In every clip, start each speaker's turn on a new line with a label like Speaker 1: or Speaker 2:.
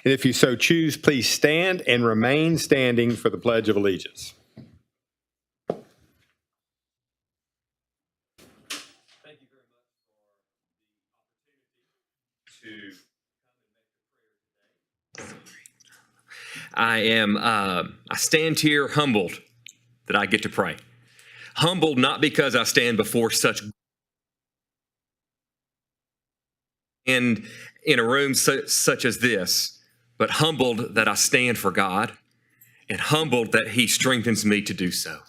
Speaker 1: And if you so choose, please stand and remain standing for the Pledge of Allegiance. Thank you very much for the opportunity to come and make the prayer today.
Speaker 2: I stand here humbled that I get to pray. Humbled not because I stand before such and in a room such as this, but humbled that I stand for God, and humbled that He strengthens me to do so,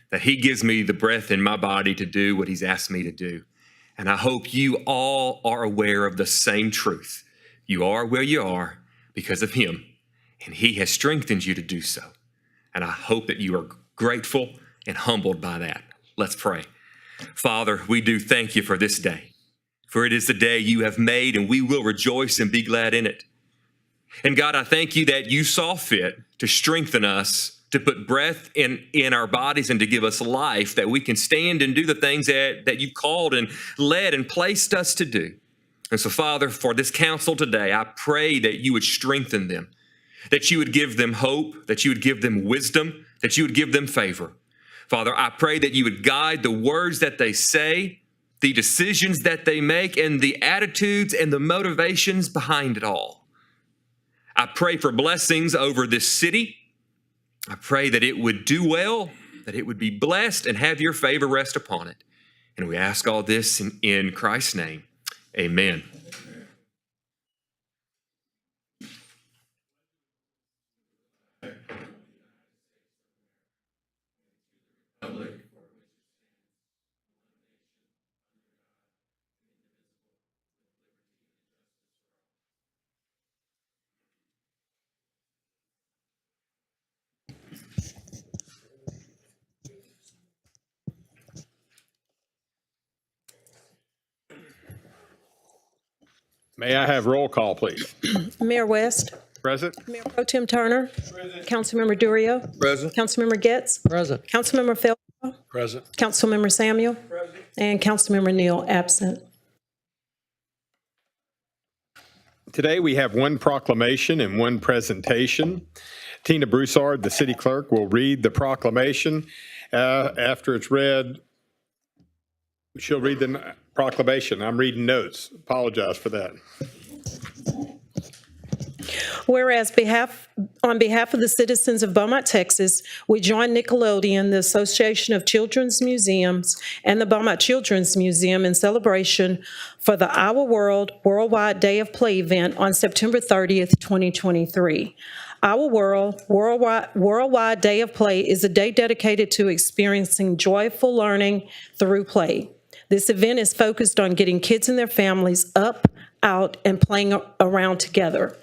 Speaker 2: that He gives me the breath in my body to do what He's asked me to do. And I hope you all are aware of the same truth. You are where you are because of Him, and He has strengthened you to do so. And I hope that you are grateful and humbled by that. Let's pray. Father, we do thank you for this day. For it is the day you have made, and we will rejoice and be glad in it. And God, I thank you that you saw fit to strengthen us, to put breath in our bodies and to give us life, that we can stand and do the things that you've called and led and placed us to do. And so, Father, for this council today, I pray that you would strengthen them, that you would give them hope, that you would give them wisdom, that you would give them favor. Father, I pray that you would guide the words that they say, the decisions that they make, and the attitudes and the motivations behind it all. I pray for blessings over this city. I pray that it would do well, that it would be blessed, and have your favor rest upon it. And we ask all this in Christ's name. Amen.
Speaker 1: May I have roll call, please?
Speaker 3: Mayor West.
Speaker 1: Present.
Speaker 3: Mayor Pro Tem Turner. Present. Councilmember Durio.
Speaker 4: Present.
Speaker 3: Councilmember Getz.
Speaker 4: Present.
Speaker 3: Councilmember Phil.
Speaker 4: Present.
Speaker 3: Councilmember Samuel. Present. And Councilmember Neal absent.
Speaker 1: Today we have one proclamation and one presentation. Tina Broussard, the city clerk, will read the proclamation. After it's read, she'll read the proclamation. I'm reading notes. Apologize for that.
Speaker 3: Whereas on behalf of the citizens of Beaumont, Texas, we join Nickelodeon, the Association of Children's Museums, and the Beaumont Children's Museum in celebration for the Our World Worldwide Day of Play event on September 30th, 2023. Our World Worldwide Day of Play is a day dedicated to experiencing joyful learning through play. This event is focused on getting kids and their families up, out, and playing around together.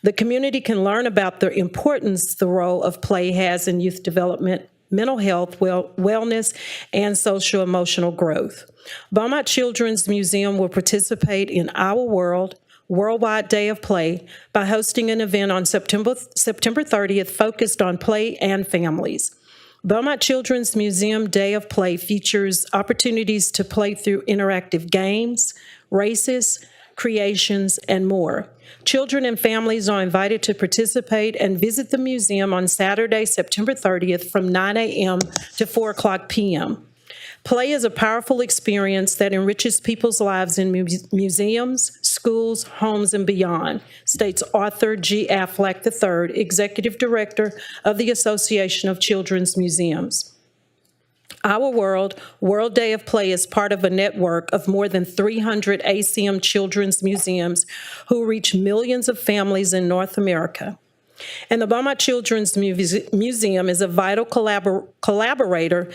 Speaker 3: The community can learn about the importance the role of play has in youth development, mental health, wellness, and social emotional growth. Beaumont Children's Museum will participate in Our World Worldwide Day of Play by hosting an event on September 30th focused on play and families. Beaumont Children's Museum Day of Play features opportunities to play through interactive games, races, creations, and more. Children and families are invited to participate and visit the museum on Saturday, September 30th from 9 a.m. to 4 o'clock p.m. Play is a powerful experience that enriches people's lives in museums, schools, homes, and beyond, states Arthur G. Affleck III, Executive Director of the Association of Children's Museums. Our World Day of Play is part of a network of more than 300 ACM children's museums who reach millions of families in North America. And the Beaumont Children's Museum is a vital collaborator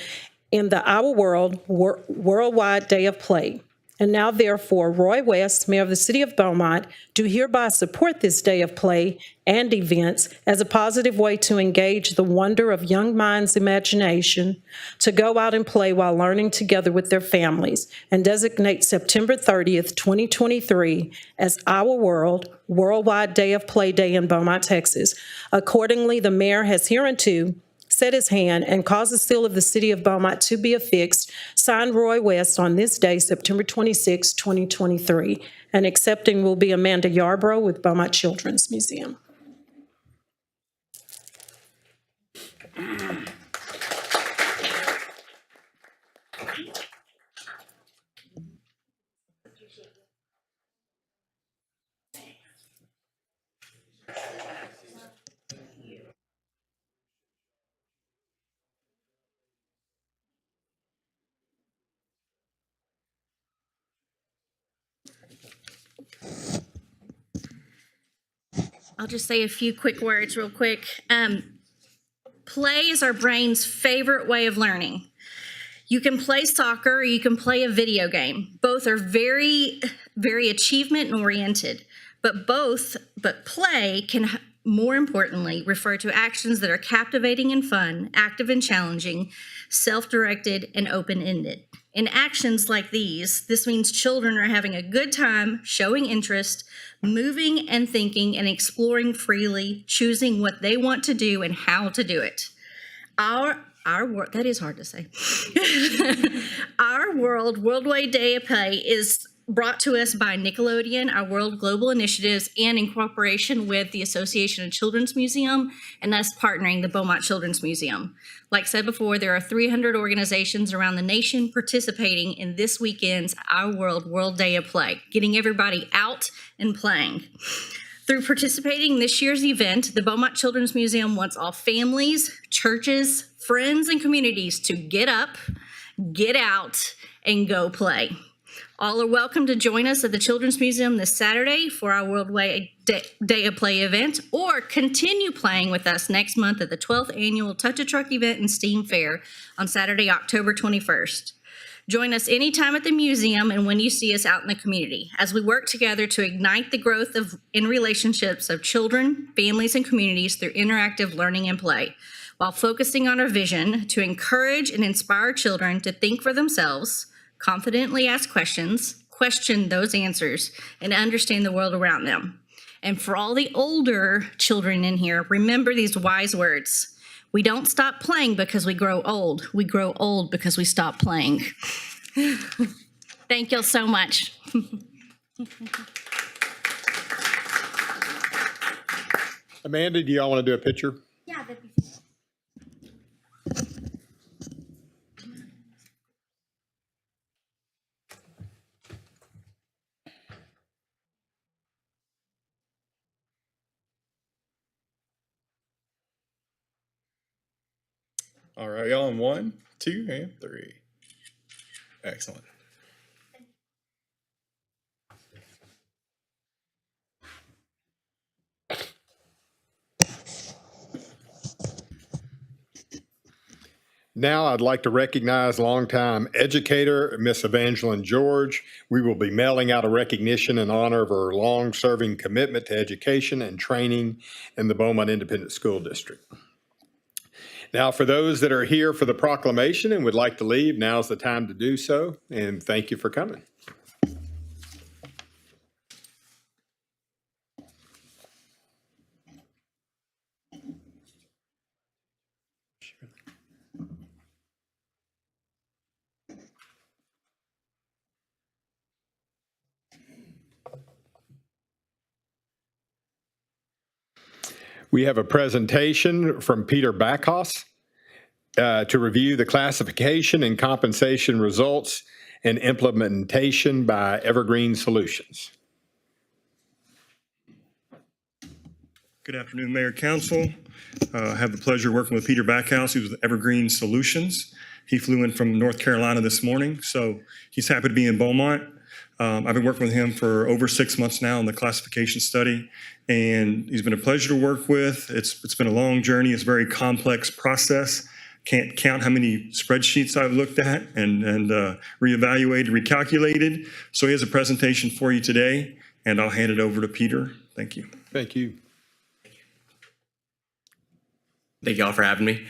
Speaker 3: in the Our World Worldwide Day of Play. And now, therefore, Roy West, Mayor of the City of Beaumont, do hereby support this day of play and events as a positive way to engage the wonder of young minds' imagination, to go out and play while learning together with their families, and designate September 30th, 2023 as Our World Worldwide Day of Play Day in Beaumont, Texas. Accordingly, the mayor has hereunto set his hand, and cause the seal of the city of Beaumont to be affixed, signed Roy West on this day, September 26, 2023. And accepting will be Amanda Yarbrough with Beaumont Children's Museum.
Speaker 4: I'll just say a few quick words real quick. Play is our brain's favorite way of learning. You can play soccer or you can play a video game. Both are very, very achievement oriented, but play can, more importantly, refer to actions that are captivating and fun, active and challenging, self-directed and open-ended. In actions like these, this means children are having a good time, showing interest, moving and thinking and exploring freely, choosing what they want to do and how to do it. Our world, that is hard to say. Our Worldwide Day of Play is brought to us by Nickelodeon, our World Global Initiatives, and in cooperation with the Association of Children's Museum and us partnering the Beaumont Children's Museum. Like said before, there are 300 organizations around the nation participating in this weekend's Our World Day of Play, getting everybody out and playing. Through participating in this year's event, the Beaumont Children's Museum wants all families, churches, friends, and communities to get up, get out, and go play. All are welcome to join us at the Children's Museum this Saturday for our Worldwide Day of Play event, or continue playing with us next month at the 12th Annual Touch a Truck event and STEAM Fair on Saturday, October 21st. Join us anytime at the museum and when you see us out in the community as we work together to ignite the growth in relationships of children, families, and communities through interactive learning and play, while focusing on our vision to encourage and inspire children to think for themselves, confidently ask questions, question those answers, and understand the world around them. And for all the older children in here, remember these wise words. We don't stop playing because we grow old. We grow old because we stop playing. Thank y'all so much.
Speaker 1: Amanda, do y'all want to do a picture?
Speaker 4: Yeah, that'd be
Speaker 5: All right, y'all in 1, 2, and 3. Excellent.
Speaker 1: Now I'd like to recognize longtime educator, Miss Evangeline George. We will be mailing out a recognition in honor of her long-serving commitment to education and training in the Beaumont Independent School District. Now, for those that are here for the proclamation and would like to leave, now's the time to do so, and thank you for coming. We have a presentation from Peter Backhaus to review the classification and compensation results and implementation by Evergreen Solutions.
Speaker 6: Good afternoon, Mayor Council. I have the pleasure of working with Peter Backhaus. He was with Evergreen Solutions. He flew in from North Carolina this morning, so he's happy to be in Beaumont. I've been working with him for over 6 months now on the classification study, and he's been a pleasure to work with. It's been a long journey. It's a very complex process. Can't count how many spreadsheets I've looked at and reevaluated, recalculated. So he has a presentation for you today, and I'll hand it over to Peter. Thank you.
Speaker 1: Thank you.
Speaker 7: Thank you all for having me.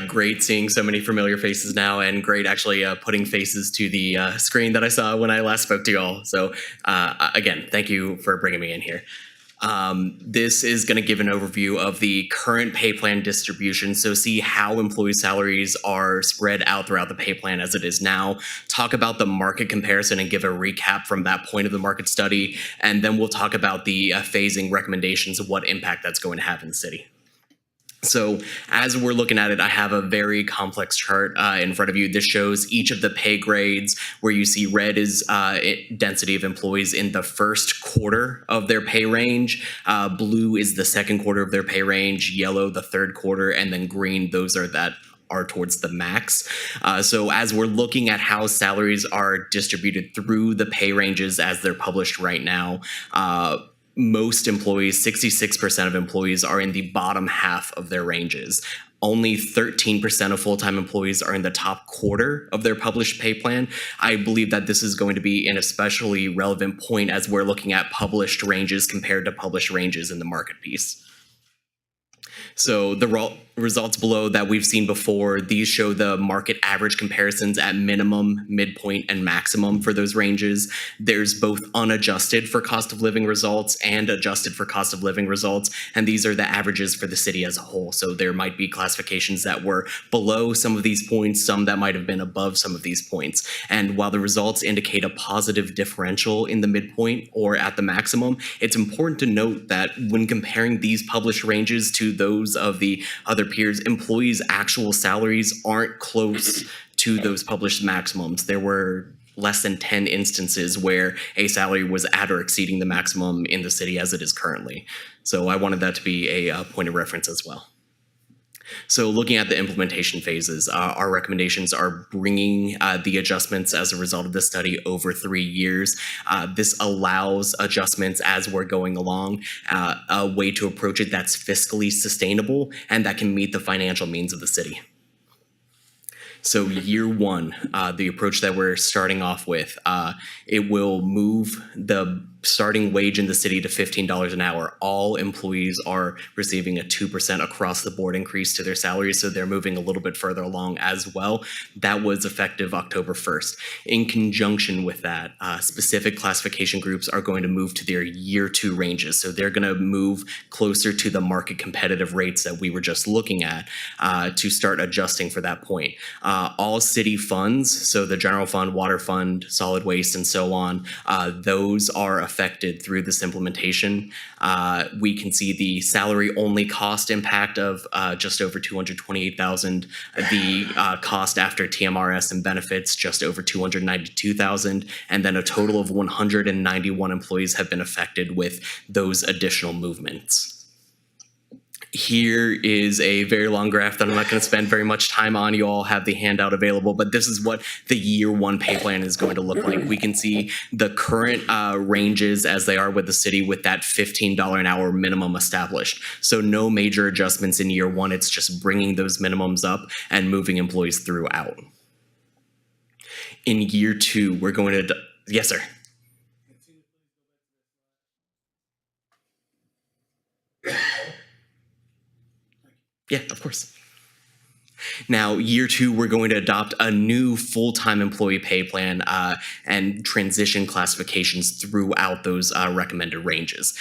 Speaker 7: Great seeing so many familiar faces now, and great actually putting faces to the screen that I saw when I last spoke to you all. So again, thank you for bringing me in here. This is going to give an overview of the current pay plan distribution. So see how employee salaries are spread out throughout the pay plan as it is now. Talk about the market comparison and give a recap from that point of the market study. And then we'll talk about the phasing recommendations of what impact that's going to have in the city. So as we're looking at it, I have a very complex chart in front of you. This shows each of the pay grades, where you see red is density of employees in the first quarter of their pay range. Blue is the second quarter of their pay range, yellow the third quarter, and then green, those are towards the max. So as we're looking at how salaries are distributed through the pay ranges as they're published right now, most employees, 66% of employees, are in the bottom half of their ranges. Only 13% of full-time employees are in the top quarter of their published pay plan. I believe that this is going to be an especially relevant point as we're looking at published ranges compared to published ranges in the market piece. So the results below that we've seen before, these show the market average comparisons at minimum, midpoint, and maximum for those ranges. There's both unadjusted for cost of living results and adjusted for cost of living results, and these are the averages for the city as a whole. So there might be classifications that were below some of these points, some that might have been above some of these points. And while the results indicate a positive differential in the midpoint or at the maximum, it's important to note that when comparing these published ranges to those of the other peers, employees' actual salaries aren't close to those published maximums. There were less than 10 instances where a salary was at or exceeding the maximum in the city as it is currently. So I wanted that to be a point of reference as well. So looking at the implementation phases, our recommendations are bringing the adjustments as a result of this study over 3 years. This allows adjustments as we're going along, a way to approach it that's fiscally sustainable and that can meet the financial means of the city. So year one, the approach that we're starting off with, it will move the starting wage in the city to $15 an hour. All employees are receiving a 2% across the board increase to their salaries, so they're moving a little bit further along as well. That was effective October 1st. In conjunction with that, specific classification groups are going to move to their year two ranges. So they're going to move closer to the market competitive rates that we were just looking at to start adjusting for that point. All city funds, so the general fund, water fund, solid waste, and so on, those are affected through this implementation. We can see the salary only cost impact of just over $228,000, the cost after TMRS and benefits just over $292,000, and then a total of 191 employees have been affected with those additional movements. Here is a very long graph that I'm not going to spend very much time on. You all have the handout available, but this is what the year one pay plan is going to look like. We can see the current ranges as they are with the city with that $15 an hour minimum established. So no major adjustments in year one. It's just bringing those minimums up and moving employees throughout. In year two, we're going to, yes, sir. Yeah, of course. Now, year two, we're going to adopt a new full-time employee pay plan and transition classifications throughout those recommended ranges.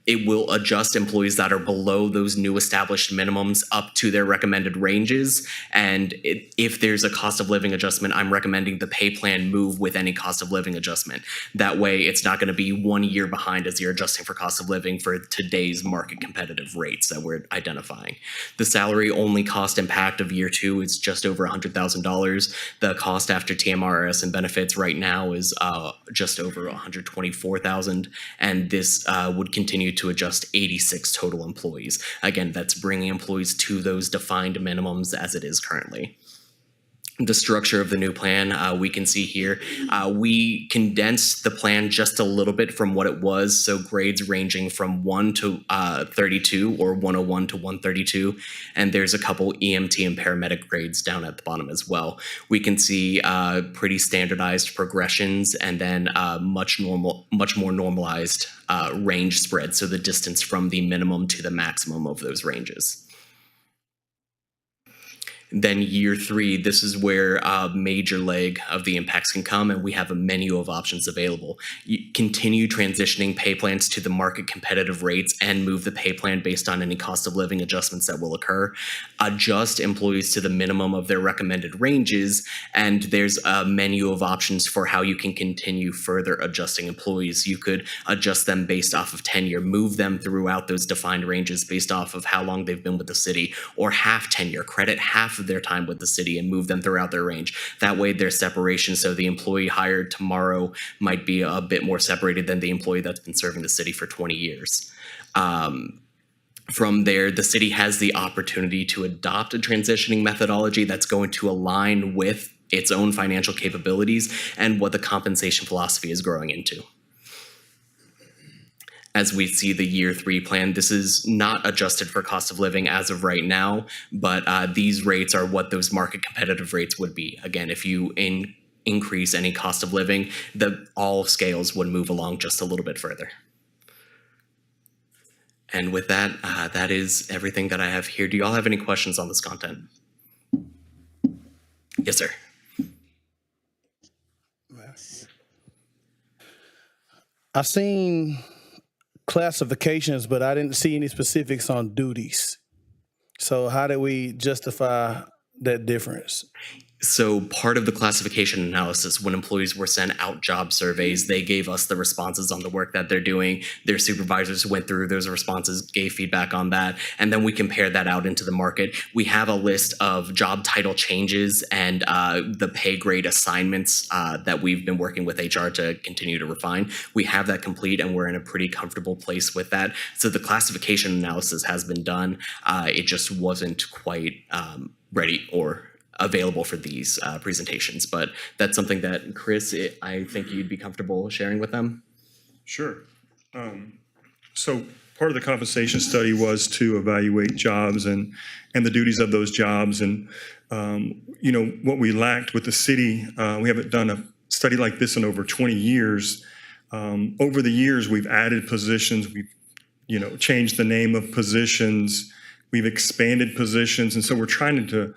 Speaker 7: It will adjust employees that are below those new established minimums up to their recommended ranges. And if there's a cost of living adjustment, I'm recommending the pay plan move with any cost of living adjustment. That way, it's not going to be 1 year behind as you're adjusting for cost of living for today's market competitive rates that we're identifying. The salary only cost impact of year two is just over $100,000. The cost after TMRS and benefits right now is just over $124,000, and this would continue to adjust 86 total employees. Again, that's bringing employees to those defined minimums as it is currently. The structure of the new plan, we can see here, we condensed the plan just a little bit from what it was, so grades ranging from 1 to 32 or 101 to 132, and there's a couple EMT and paramedic grades down at the bottom as well. We can see pretty standardized progressions and then much more normalized range spread, so the distance from the minimum to the maximum of those ranges. Then year 3, this is where a major leg of the impacts can come, and we have a menu of options available. You continue transitioning pay plans to the market competitive rates and move the pay plan based on any cost of living adjustments that will occur. Adjust employees to the minimum of their recommended ranges, and there's a menu of options for how you can continue further adjusting employees. You could adjust them based off of tenure, move them throughout those defined ranges based off of how long they've been with the city, or half tenure, credit half of their time with the city and move them throughout their range. That way there's separation, so the employee hired tomorrow might be a bit more separated than the employee that's been serving the city for 20 years. From there, the city has the opportunity to adopt a transitioning methodology that's going to align with its own financial capabilities and what the compensation philosophy is growing into. As we see the year 3 plan, this is not adjusted for cost of living as of right now, but these rates are what those market competitive rates would be. Again, if you increase any cost of living, all scales would move along just a little bit further. And with that, that is everything that I have here. Do you all have any questions on this content? Yes, sir.
Speaker 8: I've seen classifications, but I didn't see any specifics on duties. So how do we justify that difference?
Speaker 7: So part of the classification analysis, when employees were sent out job surveys, they gave us the responses on the work that they're doing. Their supervisors went through those responses, gave feedback on that, and then we compared that out into the market. We have a list of job title changes and the pay grade assignments that we've been working with HR to continue to refine. We have that complete, and we're in a pretty comfortable place with that. So the classification analysis has been done. It just wasn't quite ready or available for these presentations, but that's something that, Chris, I think you'd be comfortable sharing with them.
Speaker 6: Sure. So part of the compensation study was to evaluate jobs and the duties of those jobs. And, what we lacked with the city, we haven't done a study like this in over 20 years. Over the years, we've added positions, we've, changed the name of positions, we've expanded positions. And so we're trying to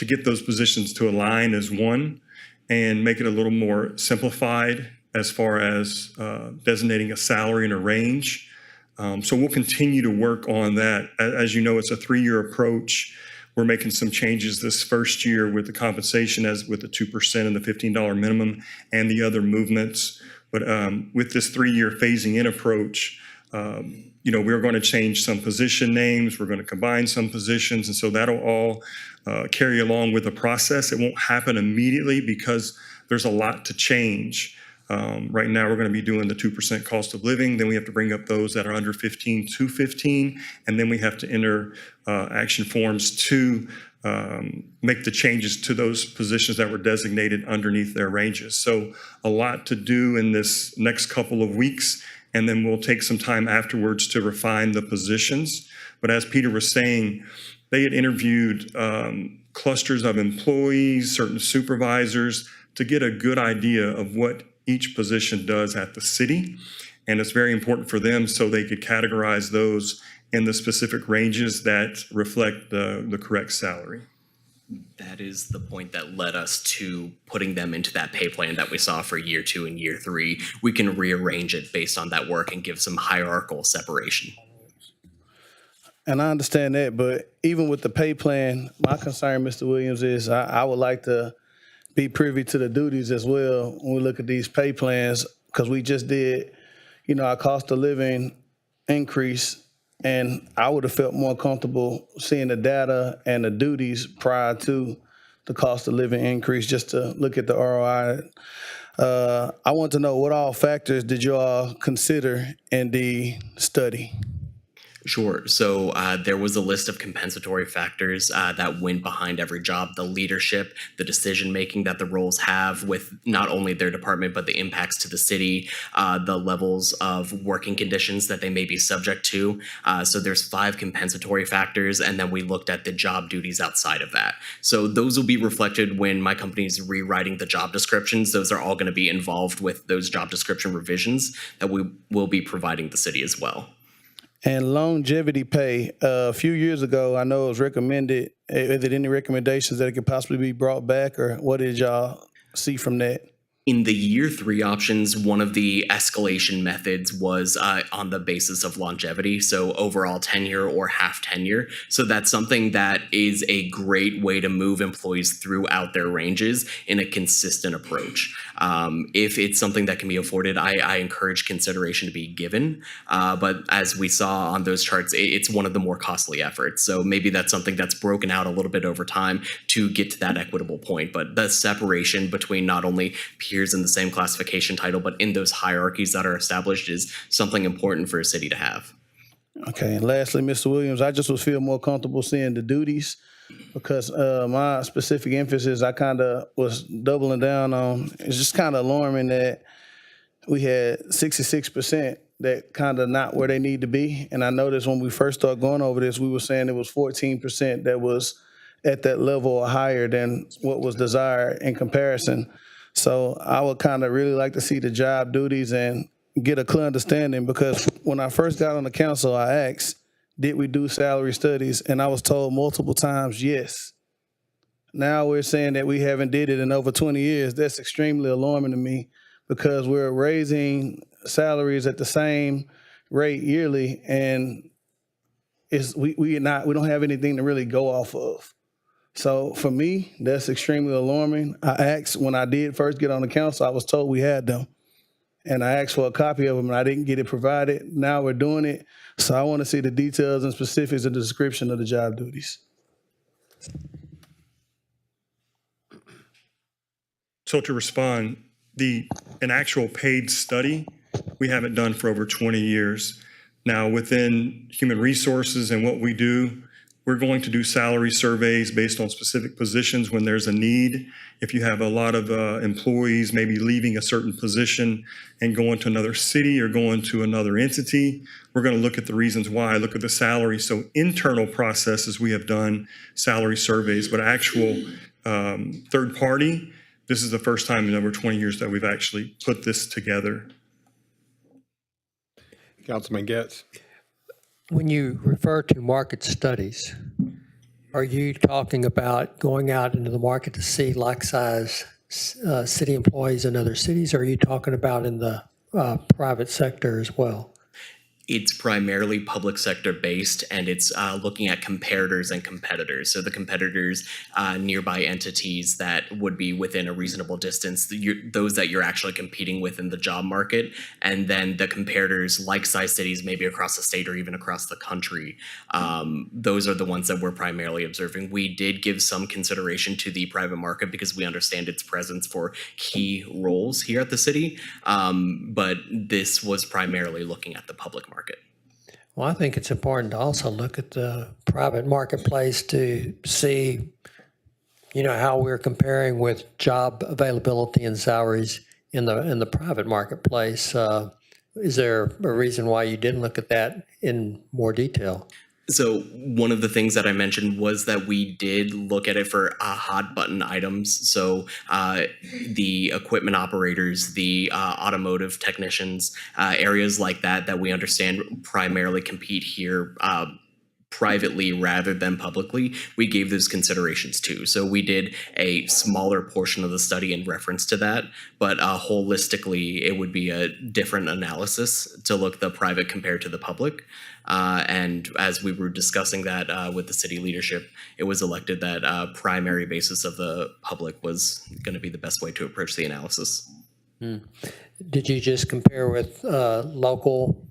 Speaker 6: get those positions to align as one and make it a little more simplified as far as designating a salary and a range. So we'll continue to work on that. As you know, it's a 3-year approach. We're making some changes this first year with the compensation, as with the 2% and the $15 minimum and the other movements. But with this 3-year phasing in approach, we're going to change some position names. We're going to combine some positions. And so that'll all carry along with the process. It won't happen immediately because there's a lot to change. Right now, we're going to be doing the 2% cost of living. Then we have to bring up those that are under 15 to 15. And then we have to enter action forms to make the changes to those positions that were designated underneath their ranges. So a lot to do in this next couple of weeks. And then we'll take some time afterwards to refine the positions. But as Peter was saying, they had interviewed clusters of employees, certain supervisors, to get a good idea of what each position does at the city. And it's very important for them so they could categorize those in the specific ranges that reflect the correct salary.
Speaker 7: That is the point that led us to putting them into that pay plan that we saw for year 2 and year 3. We can rearrange it based on that work and give some hierarchical separation.
Speaker 8: And I understand that, but even with the pay plan, my concern, Mr. Williams, is I would like to be privy to the duties as well when we look at these pay plans, because we just did, our cost of living increase, and I would have felt more comfortable seeing the data and the duties prior to the cost of living increase, just to look at the ROI. I want to know, what all factors did you all consider in the study?
Speaker 7: Sure. So there was a list of compensatory factors that went behind every job: the leadership, the decision-making that the roles have with not only their department, but the impacts to the city, the levels of working conditions that they may be subject to. So there's 5 compensatory factors, and then we looked at the job duties outside of that. So those will be reflected when my company is rewriting the job descriptions. Those are all going to be involved with those job description revisions that we will be providing the city as well.
Speaker 8: And longevity pay, a few years ago, I know it was recommended. Is there any recommendations that it could possibly be brought back, or what did y'all see from that?
Speaker 7: In the year 3 options, one of the escalation methods was on the basis of longevity, so overall tenure or half tenure. So that's something that is a great way to move employees throughout their ranges in a consistent approach. If it's something that can be afforded, I encourage consideration to be given. But as we saw on those charts, it's one of the more costly efforts. So maybe that's something that's broken out a little bit over time to get to that equitable point. But the separation between not only peers in the same classification title, but in those hierarchies that are established is something important for a city to have.
Speaker 8: Okay, and lastly, Mr. Williams, I just would feel more comfortable seeing the duties because my specific emphasis, I kind of was doubling down on. It's just kind of alarming that we had 66% that kind of not where they need to be. And I noticed when we first started going over this, we were saying it was 14% that was at that level or higher than what was desired in comparison. So I would kind of really like to see the job duties and get a clear understanding, because when I first got on the council, I asked, did we do salary studies? And I was told multiple times, yes. Now we're saying that we haven't did it in over 20 years. That's extremely alarming to me, because we're raising salaries at the same rate yearly, and we don't have anything to really go off of. So for me, that's extremely alarming. I asked when I did first get on the council, I was told we had them. And I asked for a copy of them, and I didn't get it provided. Now we're doing it. So I want to see the details and specifics of the description of the job duties.
Speaker 6: So to respond, an actual paid study, we haven't done for over 20 years. Now, within human resources and what we do, we're going to do salary surveys based on specific positions when there's a need. If you have a lot of employees maybe leaving a certain position and going to another city or going to another entity, we're going to look at the reasons why, look at the salary. So internal processes, we have done salary surveys, but actual third party, this is the first time in over 20 years that we've actually put this together.
Speaker 1: Councilman Getz.
Speaker 9: When you refer to market studies, are you talking about going out into the market to see like-size city employees in other cities, or are you talking about in the private sector as well?
Speaker 7: It's primarily public sector based, and it's looking at comparators and competitors. So the competitors, nearby entities that would be within a reasonable distance, those that you're actually competing with in the job market, and then the comparators like size cities, maybe across the state or even across the country. Those are the ones that we're primarily observing. We did give some consideration to the private market because we understand its presence for key roles here at the city, but this was primarily looking at the public market.
Speaker 9: Well, I think it's important to also look at the private marketplace to see, how we're comparing with job availability and salaries in the private marketplace. Is there a reason why you didn't look at that in more detail?
Speaker 7: So one of the things that I mentioned was that we did look at it for hot button items. So the equipment operators, the automotive technicians, areas like that we understand primarily compete here privately rather than publicly, we gave those considerations too. So we did a smaller portion of the study in reference to that, but holistically, it would be a different analysis to look the private compared to the public. And as we were discussing that with the city leadership, it was elected that primary basis of the public was going to be the best way to approach the analysis.
Speaker 9: Did you just compare with local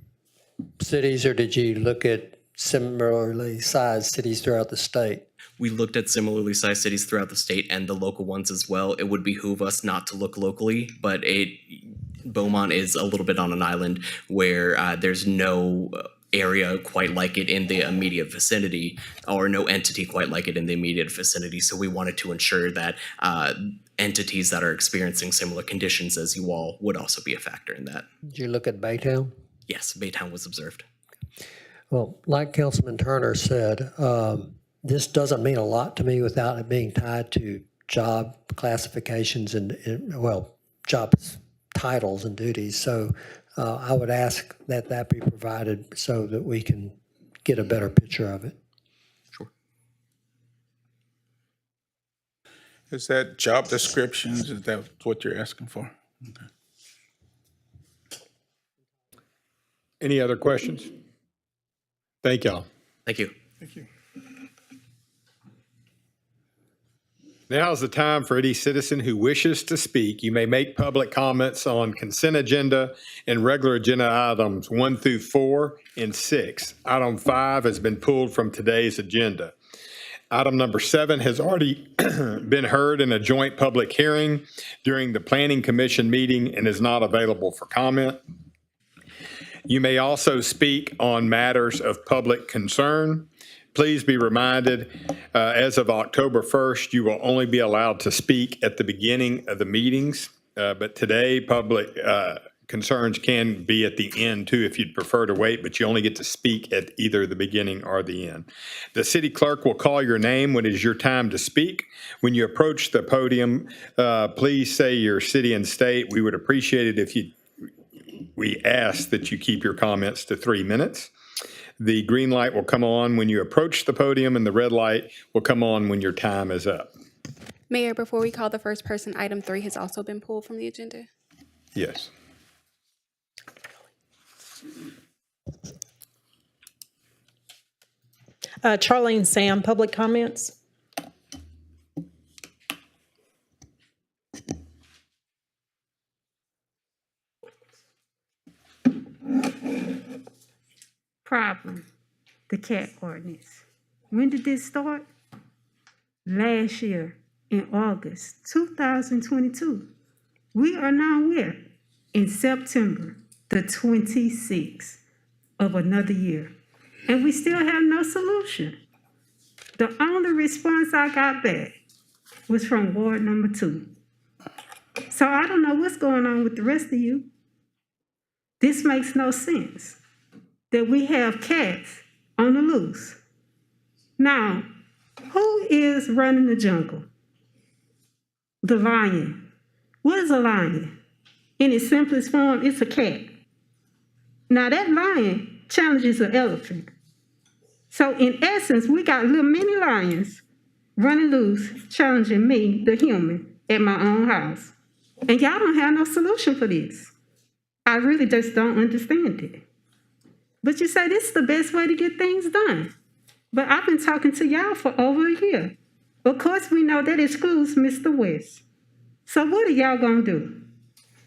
Speaker 9: cities, or did you look at similarly sized cities throughout the state?
Speaker 7: We looked at similarly sized cities throughout the state and the local ones as well. It would behoove us not to look locally, but Beaumont is a little bit on an island where there's no area quite like it in the immediate vicinity, or no entity quite like it in the immediate vicinity. So we wanted to ensure that entities that are experiencing similar conditions as you all would also be a factor in that.
Speaker 9: Did you look at Baytown?
Speaker 7: Yes, Baytown was observed.
Speaker 9: Well, like Councilman Turner said, this doesn't mean a lot to me without it being tied to job classifications and job titles and duties. So I would ask that that be provided so that we can get a better picture of it.
Speaker 5: Is that job descriptions? Is that what you're asking for? Okay.
Speaker 1: Any other questions? Thank y'all.
Speaker 7: Thank you.
Speaker 5: Thank you.
Speaker 1: Now is the time for any citizen who wishes to speak. You may make public comments on consent agenda and regular agenda items 1 through 4 and 6. Item 5 has been pulled from today's agenda. Item number 7 has already been heard in a joint public hearing during the Planning Commission meeting and is not available for comment. You may also speak on matters of public concern. Please be reminded, as of October 1st, you will only be allowed to speak at the beginning of the meetings, but today public concerns can be at the end too if you'd prefer to wait, but you only get to speak at either the beginning or the end. The city clerk will call your name when it is your time to speak. When you approach the podium, please say your city and state. We would appreciate it we ask that you keep your comments to 3 minutes. The green light will come on when you approach the podium, and the red light will come on when your time is up.
Speaker 10: Mayor, before we call the first person, item 3 has also been pulled from the agenda.
Speaker 1: Yes.
Speaker 3: Charlene Sam, public comments.
Speaker 11: Problem, the cat ordinance. When did this start? Last year in August 2022. We are now where? In September the 26th of another year. And we still have no solution. The only response I got back was from Ward number 2. So I don't know what's going on with the rest of you. This makes no sense. That we have cats on the loose. Now, who is running the jungle? The lion. What is a lion? In its simplest form, it's a cat. Now, that lion challenges an elephant. So, in essence, we got little mini lions running loose, challenging me, the human, at my own house. And y'all don't have no solution for this. I really just don't understand it. But you say this is the best way to get things done. But I've been talking to y'all for over a year. Of course, we know that excludes Mr. West. So what are y'all gonna do?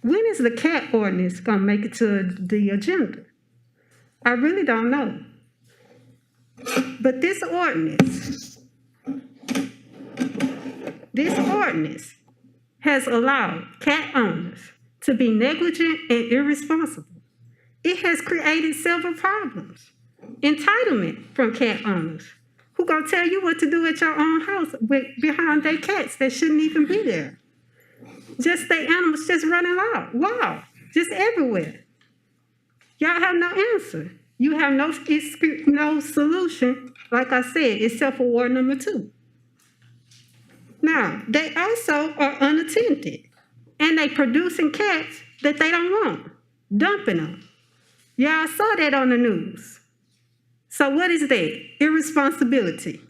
Speaker 11: When is the cat ordinance gonna make it to the agenda? I really don't know. But this ordinance has allowed cat owners to be negligent and irresponsible. It has created several problems. Entitlement from cat owners who gonna tell you what to do at your own house behind their cats that shouldn't even be there. Just their animals just running wild, just everywhere. Y'all have no answer. You have no solution, like I said, except for Ward number 2. Now, they also are unattended, and they producing cats that they don't want, dumping them. Y'all saw that on the news. So what is that? Irresponsibility.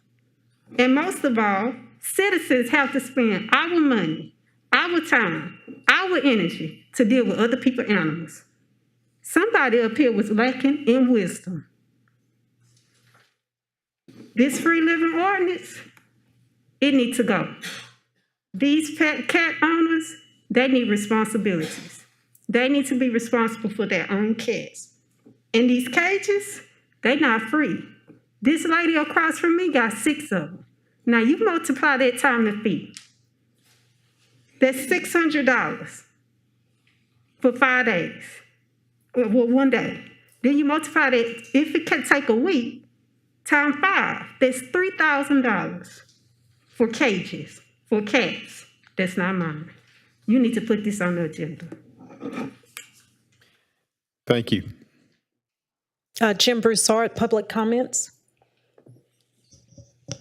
Speaker 11: And most of all, citizens have to spend our money, our time, our energy to deal with other people's animals. Somebody up here was lacking in wisdom. This free living ordinance, it needs to go. These pet cat owners, they need responsibilities. They need to be responsible for their own cats. And these cages, they not free. This lady across from me got 6 of them. Now you multiply that time to feed. That's $600 for 5 days. Well, 1 day. Then you multiply that, if it can take a week, times 5, that's $3,000 for cages, for cats. That's not mine. You need to put this on the agenda.
Speaker 1: Thank you.
Speaker 3: Jim Broussard, public comments.
Speaker 12: Am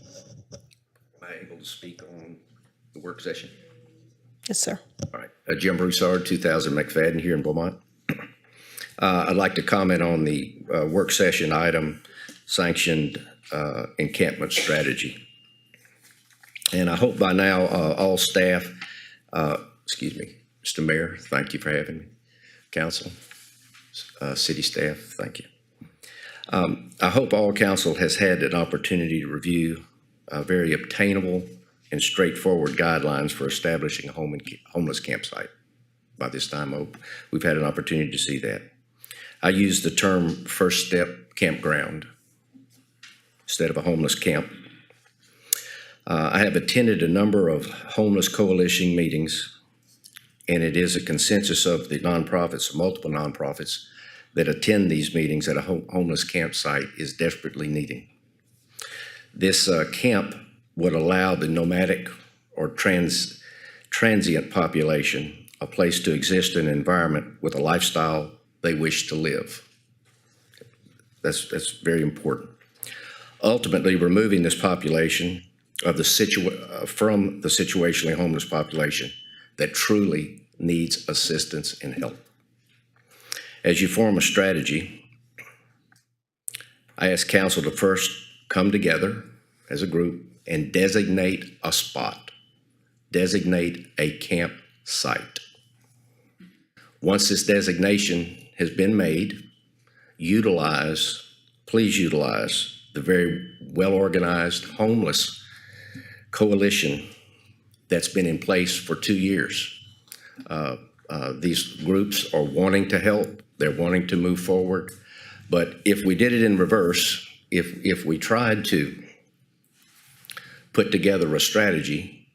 Speaker 12: I able to speak on the work session?
Speaker 3: Yes, sir.
Speaker 12: All right. Jim Broussard, 2000 McFadden here in Beaumont. I'd like to comment on the work session item, sanctioned encampment strategy. And I hope by now all staff, excuse me, Mr. Mayor, thank you for having me. Council, city staff, thank you. I hope all council has had an opportunity to review very obtainable and straightforward guidelines for establishing a homeless campsite. By this time, we've had an opportunity to see that. I use the term first step campground instead of a homeless camp. I have attended a number of homeless coalition meetings, and it is a consensus of the nonprofits, multiple nonprofits, that attend these meetings that a homeless campsite is desperately needing. This camp would allow the nomadic or transient population a place to exist in an environment with a lifestyle they wish to live. That's very important. Ultimately, removing this population of from the situationally homeless population that truly needs assistance and help. As you form a strategy, I ask council to first come together as a group and designate a spot, designate a campsite. Once this designation has been made, please utilize the very well-organized homeless coalition that's been in place for 2 years. These groups are wanting to help, they're wanting to move forward, but if we did it in reverse, if we tried to put together a strategy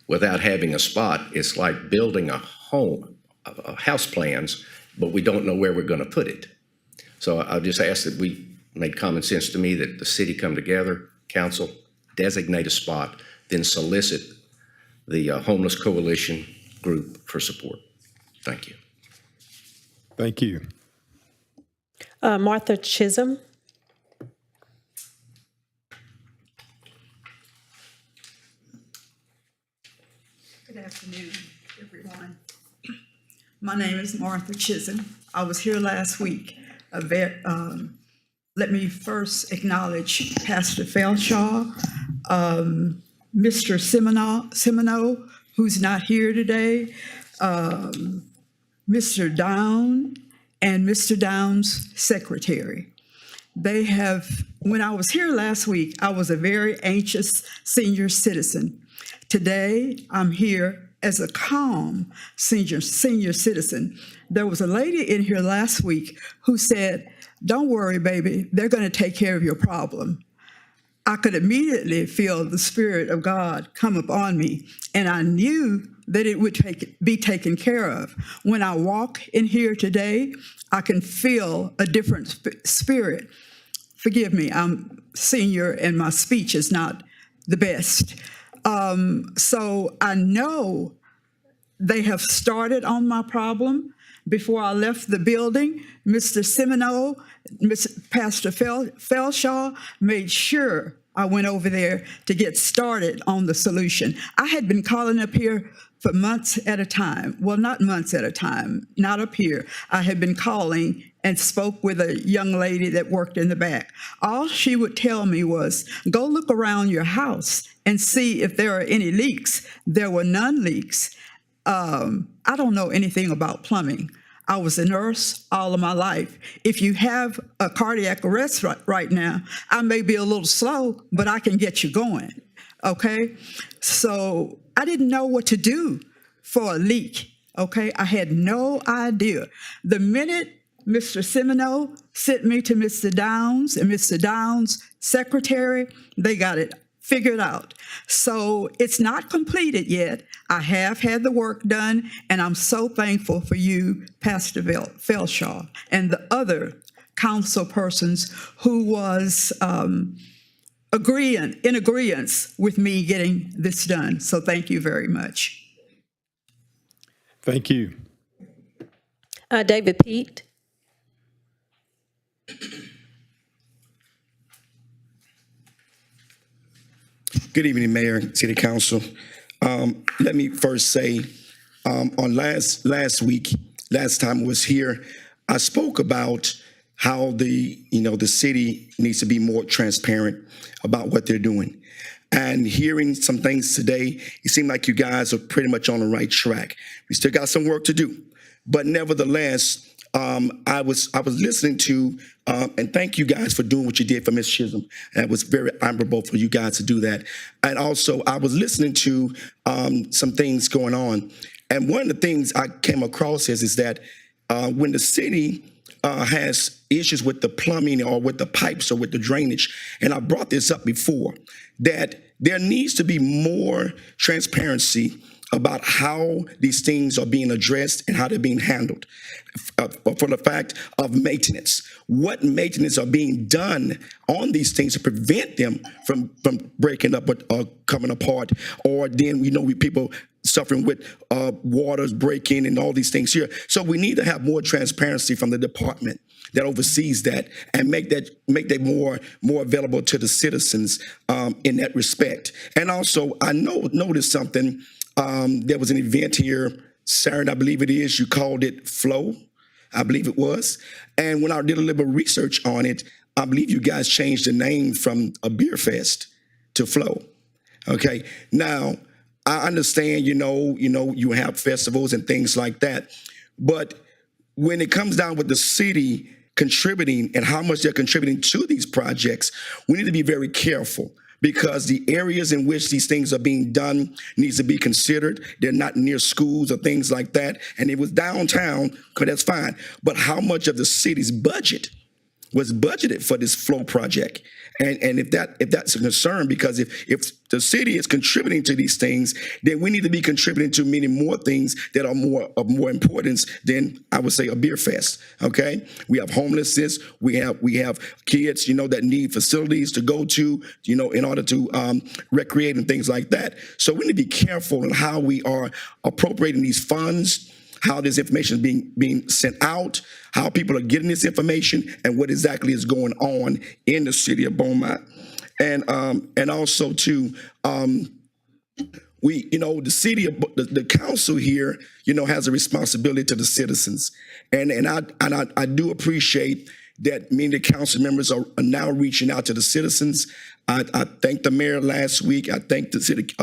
Speaker 12: without having a spot, it's like building a home, house plans, but we don't know where we're going to put it. So I'll just ask that we made common sense to me that the city come together, council, designate a spot, then solicit the homeless coalition group for support. Thank you.
Speaker 1: Thank you.
Speaker 3: Martha Chisholm.
Speaker 13: Good afternoon, everyone. My name is Martha Chisholm. I was here last week. Let me first acknowledge Pastor Felshaw, Mr. Semino, who's not here today, Mr. Down, and Mr. Down's secretary. They have, when I was here last week, I was a very anxious senior citizen. Today, I'm here as a calm senior citizen. There was a lady in here last week who said, "Don't worry, baby, they're going to take care of your problem." I could immediately feel the Spirit of God come upon me, and I knew that it would be taken care of. When I walk in here today, I can feel a different spirit. Forgive me, I'm senior and my speech is not the best. So I know they have started on my problem. Before I left the building, Mr. Semino, Pastor Felshaw made sure I went over there to get started on the solution. I had been calling up here for months at a time. Well, not months at a time, not up here. I had been calling and spoke with a young lady that worked in the back. All she would tell me was, go look around your house and see if there are any leaks. There were none leaks. I don't know anything about plumbing. I was a nurse all of my life. If you have a cardiac arrest right now, I may be a little slow, but I can get you going, okay? So I didn't know what to do for a leak, okay? I had no idea. The minute Mr. Semino sent me to Mr. Downs and Mr. Downs' secretary, they got it figured out. So it's not completed yet. I have had the work done, and I'm so thankful for you, Pastor Felshaw, and the other council persons who was in agreeance with me getting this done. So thank you very much.
Speaker 1: Thank you.
Speaker 3: David Pete.
Speaker 14: Good evening, Mayor and City Council. Let me first say, on last time I was here, I spoke about how the city needs to be more transparent about what they're doing. And hearing some things today, it seemed like you guys are pretty much on the right track. We still got some work to do, but nevertheless, I was listening to, and thank you guys for doing what you did for Ms. Chisholm. That was very admirable for you guys to do that. And also, I was listening to some things going on, and one of the things I came across is that when the city has issues with the plumbing or with the pipes or with the drainage, and I brought this up before, that there needs to be more transparency about how these things are being addressed and how they're being handled. For the fact of maintenance, what maintenance are being done on these things to prevent them from breaking up or coming apart, or then people suffering with waters breaking and all these things here. So we need to have more transparency from the department that oversees that and make that more available to the citizens in that respect. And also, I noticed something. There was an event here Saturday, I believe it is. You called it Flow, I believe it was. And when I did a little bit of research on it, I believe you guys changed the name from a beer fest to Flow. Okay. Now, I understand, you have festivals and things like that, but when it comes down with the city contributing and how much they're contributing to these projects, we need to be very careful, because the areas in which these things are being done needs to be considered. They're not near schools or things like that. And it was downtown, that's fine. But how much of the city's budget was budgeted for this Flow project? And if that's a concern, because if the city is contributing to these things, then we need to be contributing to many more things that are of more importance than, I would say, a beer fest. Okay, we have homelessness, we have kids, that need facilities to go to, in order to recreate and things like that. So we need to be careful in how we are appropriating these funds, how this information is being sent out, how people are getting this information, and what exactly is going on in the city of Beaumont. And also too, the city of the council here, has a responsibility to the citizens, and I do appreciate that many of the council members are now reaching out to the citizens. I thanked the mayor last week. I thanked the city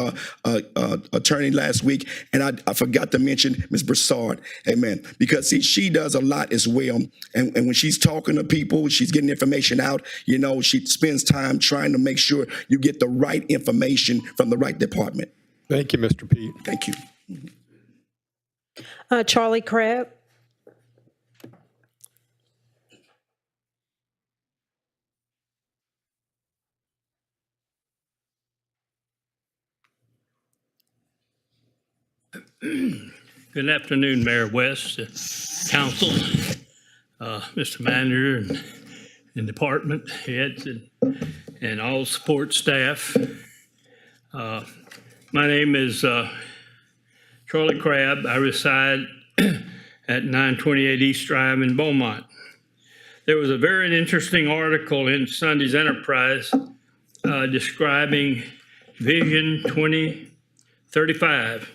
Speaker 14: attorney last week. And I forgot to mention Ms. Broussard. Amen. Because see, she does a lot as well. And when she's talking to people, she's getting information out, she spends time trying to make sure you get the right information from the right department.
Speaker 1: Thank you, Mr. Pete.
Speaker 14: Thank you.
Speaker 3: Charlie Crabb.
Speaker 15: Good afternoon, Mayor West, Council, Mr. Manager, and department heads, and all support staff. My name is Charlie Crabb. I reside at 928 East Drive in Beaumont. There was a very interesting article in Sunday's Enterprise describing Vision 2035.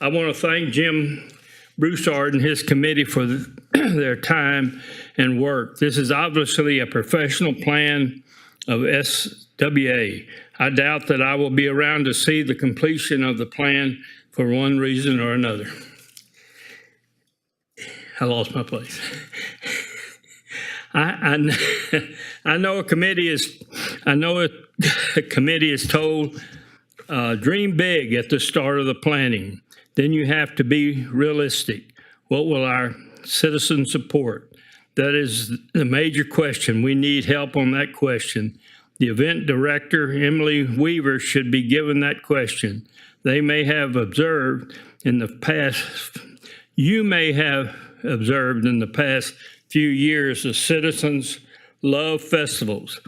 Speaker 15: I want to thank Jim Broussard and his committee for their time and work. This is obviously a professional plan of SWA. I doubt that I will be around to see the completion of the plan for one reason or another. I lost my place. I know a committee is told dream big at the start of the planning. Then you have to be realistic. What will our citizens support? That is the major question. We need help on that question. The event director, Emily Weaver, should be given that question. They may have observed in the past, you may have observed in the past few years, the citizens love festivals.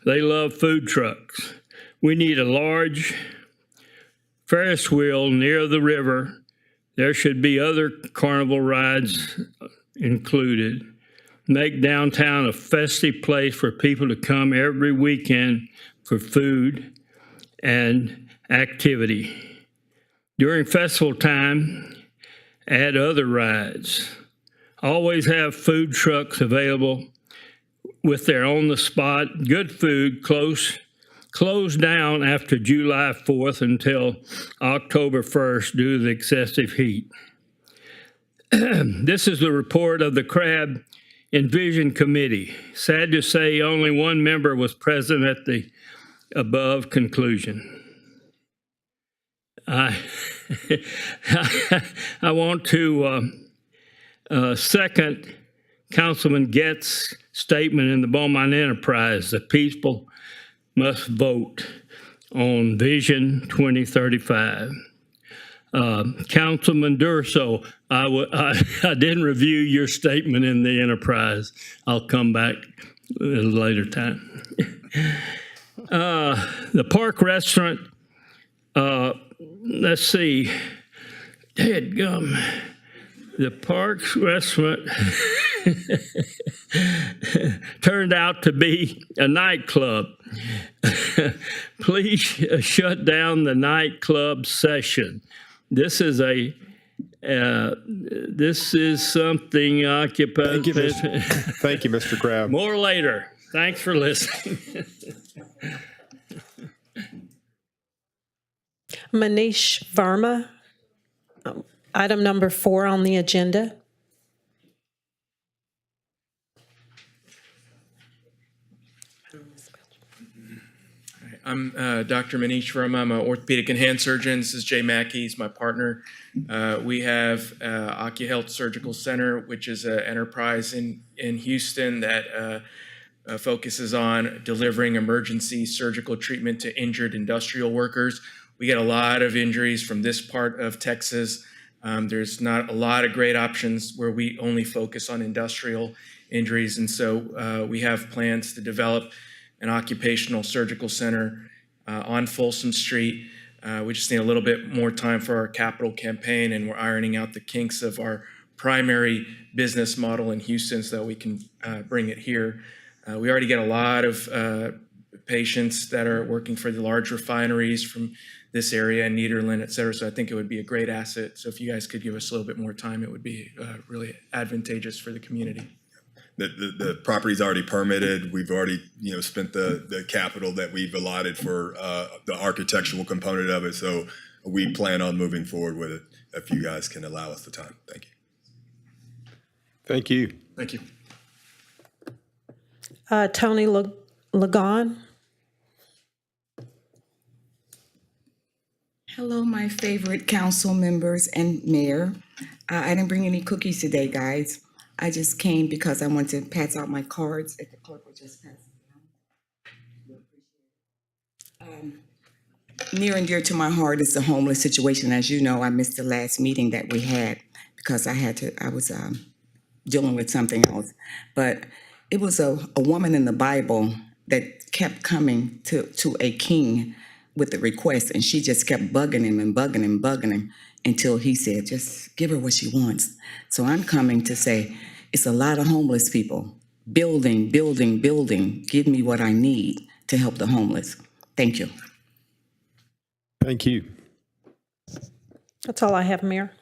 Speaker 15: They love food trucks. We need a large Ferris wheel near the river. There should be other carnival rides included. Make downtown a festive place for people to come every weekend for food and activity. During festival time, add other rides. always have food trucks available with their on-the-spot good food closed down after July 4th until October 1st due to the excessive heat. This is the report of the Crab and Vision Committee. Sad to say, only one member was present at the above conclusion. I want to second Councilman Gett's statement in the Beaumont Enterprise. The people must vote on Vision 2035. Councilman Durso, I didn't review your statement in the Enterprise. I'll come back at a later time. The Park Restaurant, let's see, dadgum. The Park Restaurant turned out to be a nightclub. Please shut down the nightclub session. This is something occupied.
Speaker 1: Thank you, Mr. Crab.
Speaker 15: More later. Thanks for listening.
Speaker 3: Manish Verma, item number 4 on the agenda.
Speaker 16: I'm Dr. Manish Verma. I'm an orthopedic and hand surgeon. This is Jay Mackey. He's my partner. We have OcuHealth Surgical Center, which is an enterprise in Houston that focuses on delivering emergency surgical treatment to injured industrial workers. We get a lot of injuries from this part of Texas. There's not a lot of great options where we only focus on industrial injuries. And so we have plans to develop an occupational surgical center on Folsom Street. We just need a little bit more time for our capital campaign, and we're ironing out the kinks of our primary business model in Houston so that we can bring it here. We already get a lot of patients that are working for the large refineries from this area, Nederland, et cetera, so I think it would be a great asset. So if you guys could give us a little bit more time, it would be really advantageous for the community.
Speaker 17: The property's already permitted. We've already, spent the capital that we've allotted for the architectural component of it. So we plan on moving forward with it if you guys can allow us the time. Thank you.
Speaker 1: Thank you.
Speaker 16: Thank you.
Speaker 3: Tony Lagon.
Speaker 18: Hello, my favorite council members and mayor. I didn't bring any cookies today, guys. I just came because I want to pass out my cards. If the clerk would just pass them down. Near and dear to my heart is the homeless situation. As you know, I missed the last meeting that we had because I was dealing with something else. But it was a woman in the Bible that kept coming to a king with the request, and she just kept bugging him and bugging him, bugging him, until he said, just give her what she wants. So I'm coming to say, it's a lot of homeless people. Building, building, building. Give me what I need to help the homeless. Thank you.
Speaker 1: Thank you.
Speaker 3: That's all I have, Mayor.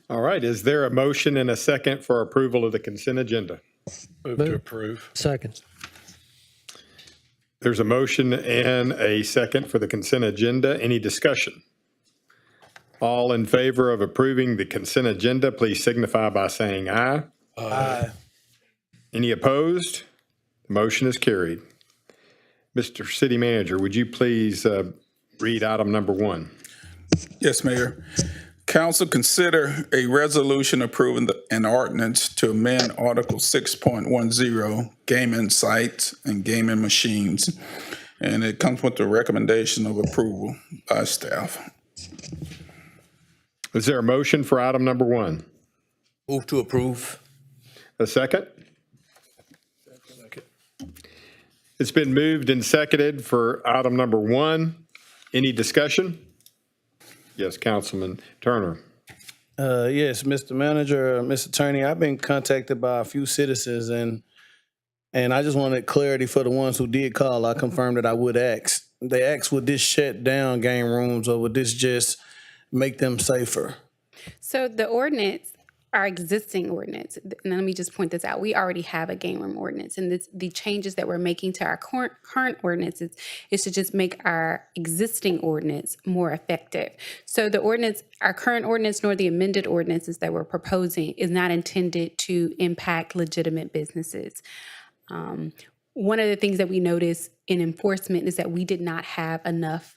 Speaker 1: All right. Is there a motion and a second for approval of the consent agenda?
Speaker 5: Move to approve.
Speaker 9: Second.
Speaker 1: There's a motion and a second for the consent agenda. Any discussion? All in favor of approving the consent agenda, please signify by saying aye.
Speaker 5: Aye.
Speaker 1: Any opposed? The motion is carried. Mr. City Manager, would you please read item number 1?
Speaker 19: Yes, Mayor. Council consider a resolution approving an ordinance to amend Article 6.10, gaming sites and gaming machines. And it comes with the recommendation of approval by staff.
Speaker 1: Is there a motion for item number 1?
Speaker 5: Move to approve.
Speaker 1: A second? It's been moved and seconded for item number 1. Any discussion? Yes, Councilman Turner.
Speaker 8: Yes, Mr. Manager, Mr. Attorney, I've been contacted by a few citizens, and I just wanted clarity for the ones who did call. I confirmed that I would ask. They asked, would this shut down game rooms, or would this just make them safer?
Speaker 10: So the ordinance our existing ordinance, and let me just point this out, we already have a game room ordinance, and the changes that we're making to our current ordinances is to just make our existing ordinance more effective. So the ordinance, our current ordinance, nor the amended ordinances that we're proposing is not intended to impact legitimate businesses. One of the things that we noticed in enforcement is that we did not have enough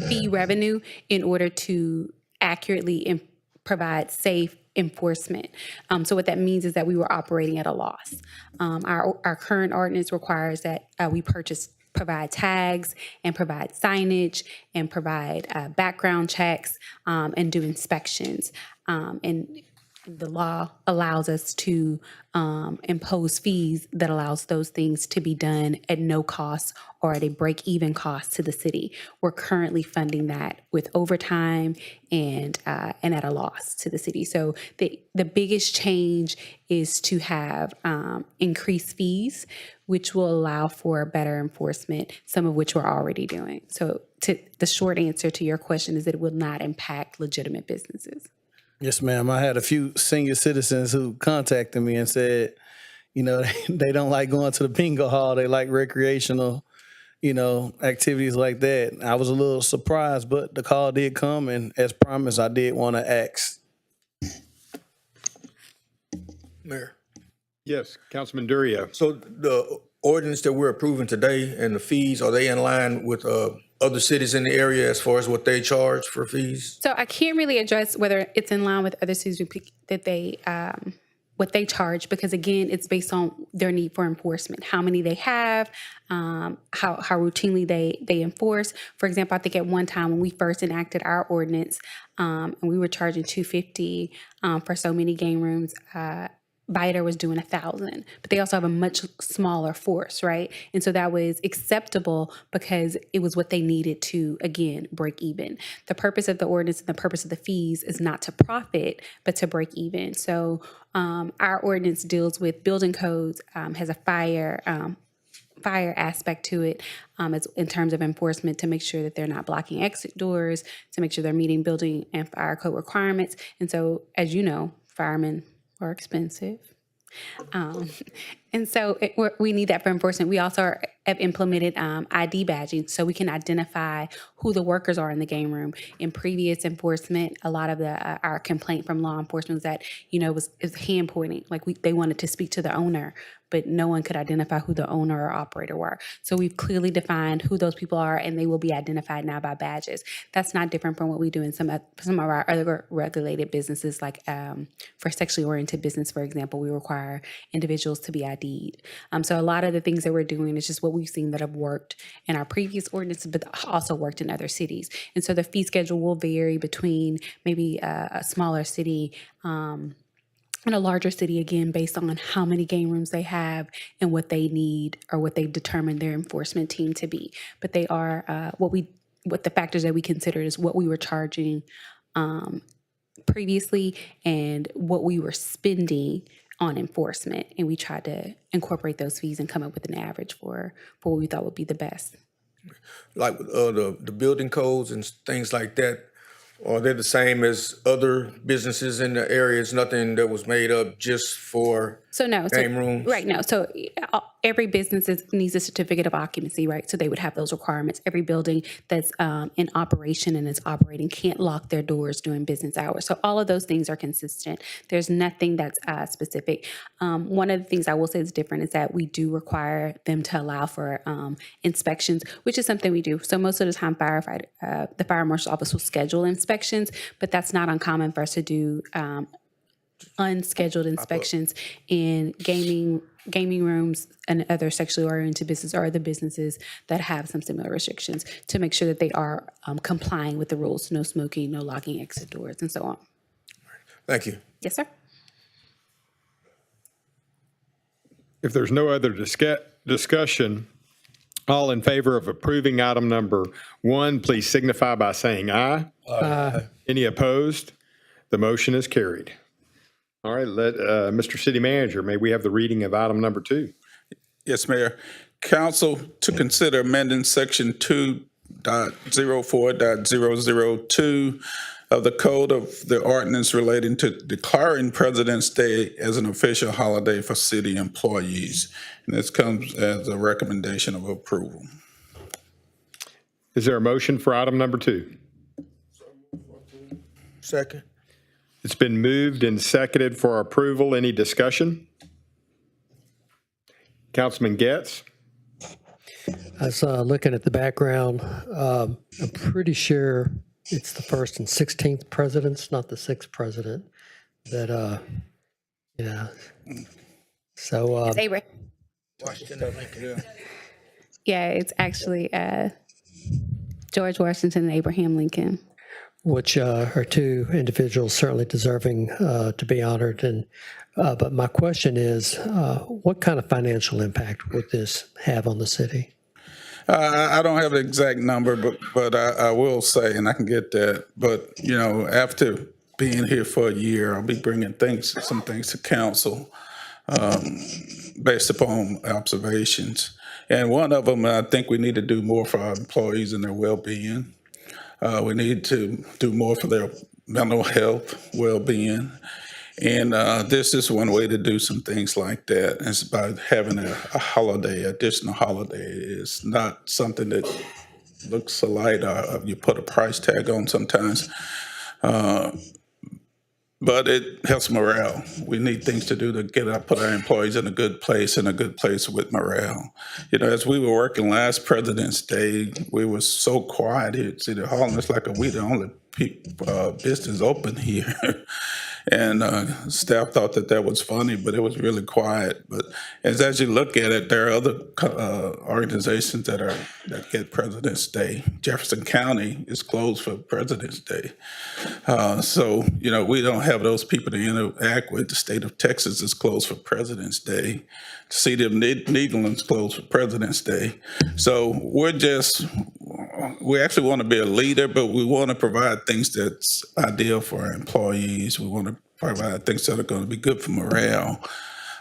Speaker 10: fee revenue in order to accurately provide safe enforcement. So what that means is that we were operating at a loss. Our current ordinance requires that we provide tags and provide signage and provide background checks and do inspections. And the law allows us to impose fees that allows those things to be done at no cost or at a break-even cost to the city. We're currently funding that with overtime and at a loss to the city. So the biggest change is to have increased fees, which will allow for better enforcement, some of which we're already doing. So the short answer to your question is that it will not impact legitimate businesses.
Speaker 8: Yes, ma'am. I had a few senior citizens who contacted me and said, they don't like going to the bingo hall. They like recreational, activities like that. I was a little surprised, but the call did come, and as promised, I did want to ask.
Speaker 20: Mayor.
Speaker 1: Yes, Councilman Durio.
Speaker 20: So the ordinance that we're approving today and the fees, are they in line with other cities in the area as far as what they charge for fees?
Speaker 10: So I can't really address whether it's in line with other cities that they what they charge, because again, it's based on their need for enforcement, how many they have, how routinely they enforce. For example, I think at one time when we first enacted our ordinance, and we were charging $250 for so many game rooms. Biter was doing 1,000, but they also have a much smaller force, right? And so that was acceptable because it was what they needed to, again, break even. The purpose of the ordinance and the purpose of the fees is not to profit, but to break even. So our ordinance deals with building codes, has a fire aspect to it in terms of enforcement to make sure that they're not blocking exit doors, to make sure they're meeting building and fire code requirements. And so, as you know, firemen are expensive. And so we need that for enforcement. We also have implemented ID badging so we can identify who the workers are in the game room. In previous enforcement, a lot of our complaint from law enforcement was that, is hand pointing. Like they wanted to speak to the owner, but no one could identify who the owner or operator were. So we've clearly defined who those people are, and they will be identified now by badges. That's not different from what we do in some of our other regulated businesses, like for sexually oriented business, for example, we require individuals to be ID'd. So a lot of the things that we're doing is just what we've seen that have worked in our previous ordinances, but also worked in other cities. And so the fee schedule will vary between maybe a smaller city and a larger city, again, based on how many game rooms they have and what they need or what they determine their enforcement team to be. But they are what the factors that we considered is what we were charging previously and what we were spending on enforcement. And we tried to incorporate those fees and come up with an average for what we thought would be the best.
Speaker 20: Like the building codes and things like that, are they the same as other businesses in the area? It's nothing that was made up just for game rooms?
Speaker 10: Right, no. So every business needs a certificate of occupancy, right? So they would have those requirements. Every building that's in operation and is operating can't lock their doors during business hours. So all of those things are consistent. There's nothing that's specific. One of the things I will say is different is that we do require them to allow for inspections, which is something we do. So most of the time, the fire marshal's office will schedule inspections, but that's not uncommon for us to do unscheduled inspections in gaming rooms and other sexually oriented businesses or other businesses that have some similar restrictions to make sure that they are complying with the rules. No smoking, no locking exit doors, and so on.
Speaker 20: Thank you.
Speaker 10: Yes, sir.
Speaker 1: If there's no other discussion, all in favor of approving item number 1, please signify by saying aye.
Speaker 15: Aye.
Speaker 1: Any opposed? The motion is carried. All right, Mr. City Manager, may we have the reading of item number 2?
Speaker 19: Yes, Mayor. Council to consider amending section 2.04.002 of the Code of the Ordinance relating to declaring President's Day as an official holiday for city employees. And this comes as a recommendation of approval.
Speaker 1: Is there a motion for item number 2?
Speaker 20: Second.
Speaker 1: It's been moved and seconded for approval. Any discussion? Councilman Getz?
Speaker 9: I was looking at the background. I'm pretty sure it's the first and 16th presidents, not the 6th president. That, yeah. So.
Speaker 10: It's Abraham. Yeah, it's actually George Washington and Abraham Lincoln.
Speaker 9: Which are two individuals certainly deserving to be honored. And but my question is, what kind of financial impact would this have on the city?
Speaker 19: I don't have the exact number, but I will say, and I can get that. But you know, after being here for a year, I'll be bringing some things to council based upon observations. And one of them, I think we need to do more for our employees and their well-being. We need to do more for their mental health, well-being. And this is one way to do some things like that. It's by having a holiday, additional holiday. It's not something that looks light or you put a price tag on sometimes. But it helps morale. We need things to do to put our employees in a good place with morale. You know, as we were working last President's Day, we were so quiet here at City Hall, and it's like we the only business open here. And staff thought that was funny, but it was really quiet. But as you look at it, there are other organizations that get President's Day. Jefferson County is closed for President's Day. So, you know, we don't have those people to interact with. The state of Texas is closed for President's Day. The city of Nederland's closed for President's Day. So we actually want to be a leader, but we want to provide things that's ideal for our employees. We want to provide things that are going to be good for morale.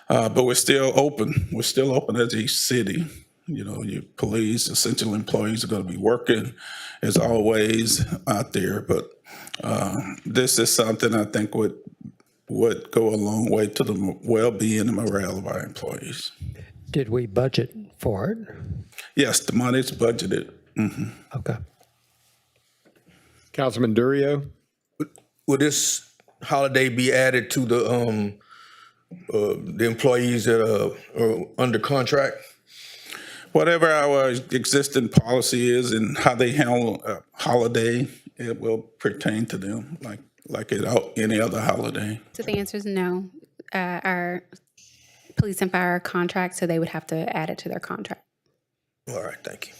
Speaker 19: But we're still open. We're still open as a city. You know, your police, essential employees are going to be working as always out there. But this is something I think would go a long way to the well-being and morale of our employees.
Speaker 9: Did we budget for it?
Speaker 19: Yes, the money's budgeted. Mm-hmm.
Speaker 9: Okay.
Speaker 1: Councilman Durio?
Speaker 20: Will this holiday be added to the employees that are under contract?
Speaker 19: Whatever our existing policy is and how they handle a holiday, it will pertain to them like any other holiday.
Speaker 10: So the answer is no. Our police and fire are contract, so they would have to add it to their contract.
Speaker 20: All right, thank you.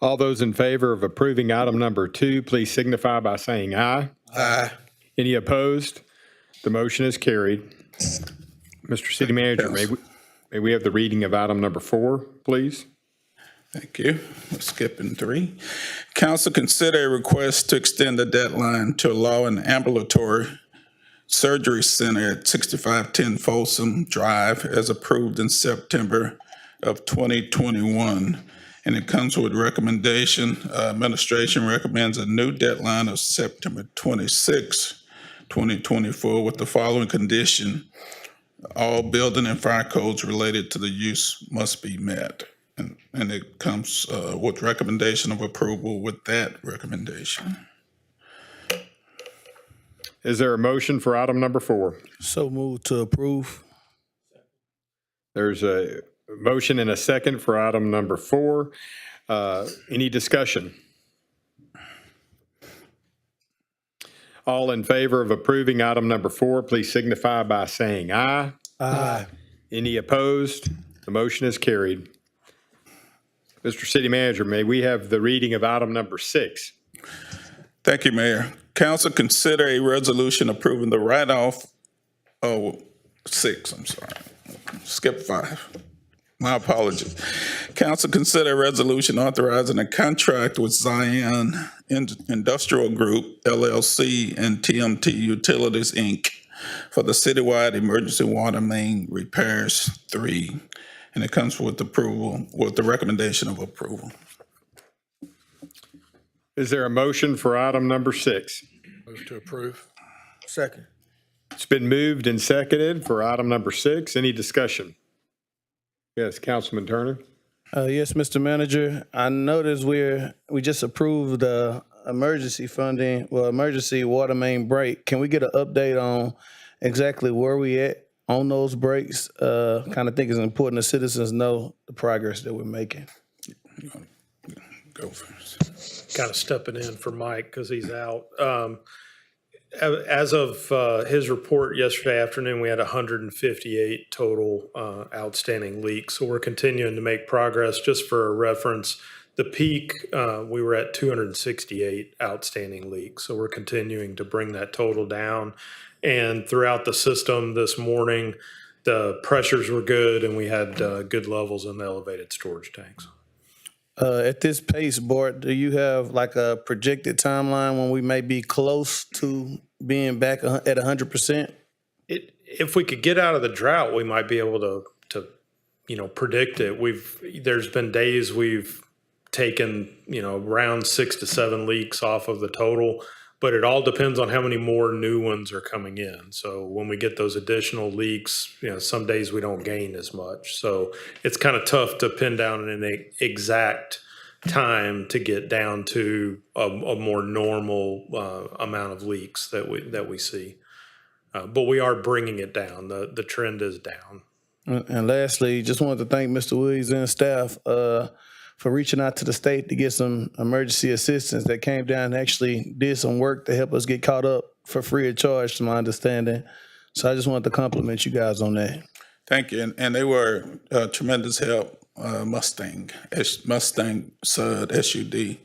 Speaker 1: All those in favor of approving item number 2, please signify by saying aye.
Speaker 20: Aye.
Speaker 1: Any opposed? The motion is carried. Mr. City Manager, may we have the reading of item number 4, please?
Speaker 19: Thank you. We're skipping 3. Council consider a request to extend the deadline to allow an ambulatory surgery center at 6510 Folsom Drive as approved in September of 2021. And it comes with recommendation. Administration recommends a new deadline of September 26, 2024 with the following condition. All building and fire codes related to the use must be met. And it comes with recommendation of approval with that recommendation.
Speaker 1: Is there a motion for item number 4?
Speaker 8: So moved to approve.
Speaker 1: There's a motion and a second for item number 4. Any discussion? All in favor of approving item number 4, please signify by saying aye.
Speaker 8: Aye.
Speaker 1: Any opposed? The motion is carried. Mr. City Manager, may we have the reading of item number 6?
Speaker 19: Thank you, Mayor. Council consider a resolution approving the write-off, 6, I'm sorry, skip 5. My apologies. Council consider a resolution authorizing a contract with Zion Industrial Group, LLC, and TMT Utilities, Inc. for the Citywide Emergency Water Main Repairs 3. And it comes with approval, with the recommendation of approval.
Speaker 1: Is there a motion for item number 6?
Speaker 20: Move to approve. Second.
Speaker 1: It's been moved and seconded for item number 6. Any discussion? Yes, Councilman Turner.
Speaker 8: Yes, Mr. Manager. I noticed we just approved emergency funding, emergency water main break. Can we get an update on exactly where we at on those breaks? Kind of think it's important that citizens know the progress that we're making.
Speaker 20: Go first.
Speaker 21: Kind of stepping in for Mike because he's out. As of his report yesterday afternoon, we had 158 total outstanding leaks. So we're continuing to make progress. Just for a reference, the peak, we were at 268 outstanding leaks. So we're continuing to bring that total down. And throughout the system this morning, the pressures were good and we had good levels in the elevated storage tanks.
Speaker 8: At this pace, Bart, do you have like a projected timeline when we may be close to being back at 100%?
Speaker 21: If we could get out of the drought, we might be able to predict it. There's been days we've taken, around 6 to 7 leaks off of the total, but it all depends on how many more new ones are coming in. So when we get those additional leaks, some days we don't gain as much. So it's kind of tough to pin down an exact time to get down to a more normal amount of leaks that we see. But we are bringing it down. The trend is down.
Speaker 8: And lastly, just wanted to thank Mr. Williams and staff for reaching out to the state to get some emergency assistance that came down and actually did some work to help us get caught up for free of charge, to my understanding. So I just wanted to compliment you guys on that.
Speaker 19: Thank you. And they were tremendous help. Mustang SUD,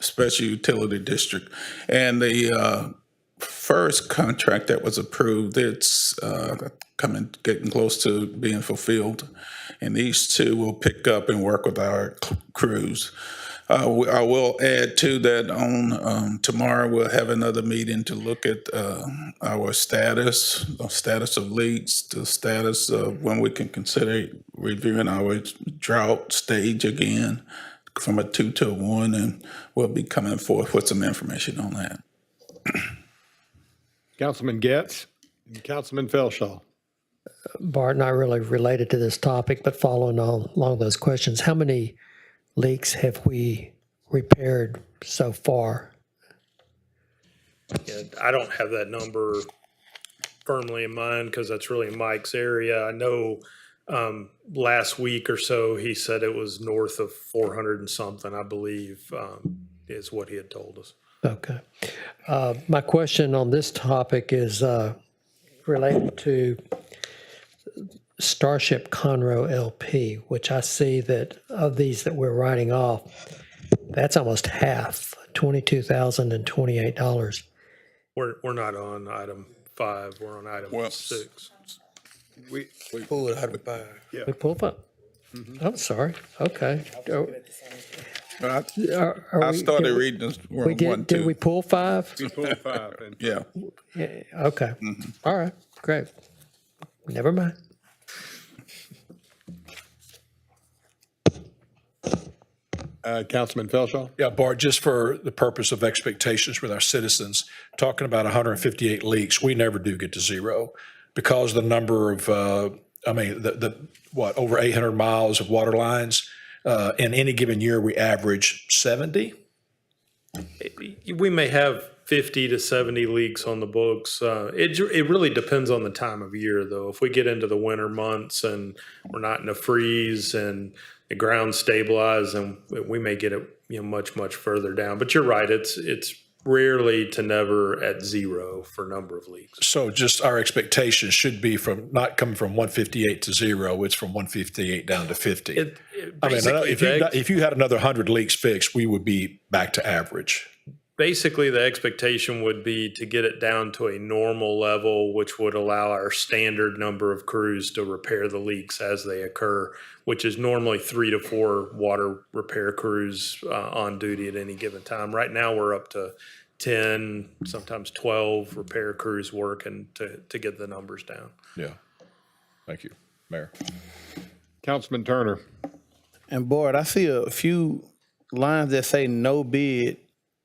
Speaker 19: Special Utility District. And the first contract that was approved, it's getting close to being fulfilled. And these two will pick up and work with our crews. I will add too that on tomorrow we'll have another meeting to look at our status of leaks, the status of when we can consider reviewing our drought stage again from a 2 to a 1, and we'll be coming forth with some information on that.
Speaker 1: Councilman Getz and Councilman Felshaw.
Speaker 9: Bart, not really related to this topic, but following along those questions, how many leaks have we repaired so far?
Speaker 21: Yeah, I don't have that number firmly in mind because that's really Mike's area. I know last week or so he said it was north of 400 and something, I believe, is what he had told us.
Speaker 9: Okay. My question on this topic is related to Starship Conroe LP, which I see that of these that we're writing off, that's almost half, $22,028.
Speaker 21: We're not on item 5. We're on item 6.
Speaker 20: We pulled it out of 5.
Speaker 21: Yeah.
Speaker 9: We pulled 5. I'm sorry. Okay.
Speaker 19: I started reading this one,
Speaker 9: Did we pull 5?
Speaker 1: We pulled 5.
Speaker 19: Yeah.
Speaker 9: Okay. All right. Great. Never mind.
Speaker 1: Councilman Felshaw?
Speaker 22: Yeah, Bart, just for the purpose of expectations with our citizens, talking about 158 leaks, we never do get to 0 because the number of, over 800 miles of water lines. In any given year, we average 70.
Speaker 21: We may have 50 to 70 leaks on the books. It really depends on the time of year, though. If we get into the winter months and we're not in a freeze and the ground stabilized, and we may get it much further down. But you're right; it's rarely to never at 0 for number of leaks.
Speaker 22: So just our expectation should be from not coming from 158 to 0. It's from 158 down to 50. If you had another 100 leaks fixed, we would be back to average.
Speaker 21: Basically, the expectation would be to get it down to a normal level, which would allow our standard number of crews to repair the leaks as they occur, which is normally 3 to 4 water repair crews on duty at any given time. Right now, we're up to 10, sometimes 12 repair crews working to get the numbers down.
Speaker 22: Yeah. Thank you, Mayor.
Speaker 1: Councilman Turner.
Speaker 8: And Bart, I see a few lines that say no bid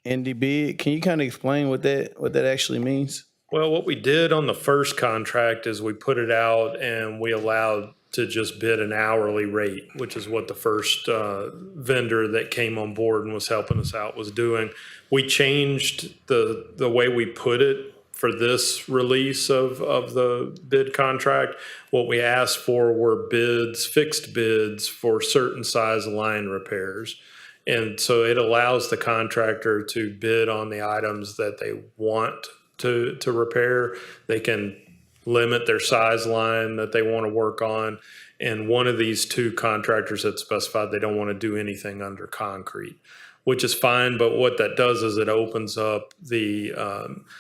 Speaker 8: NDB, can you kind of explain what that actually means?
Speaker 21: Well, what we did on the first contract is we put it out and we allowed to just bid an hourly rate, which is what the first vendor that came on board and was helping us out was doing. We changed the way we put it for this release of the bid contract. What we asked for were bids, fixed bids for certain size line repairs. And so it allows the contractor to bid on the items that they want to repair. They can limit their size line that they want to work on. And one of these two contractors had specified they don't want to do anything under concrete, which is fine. But what that does is it opens up the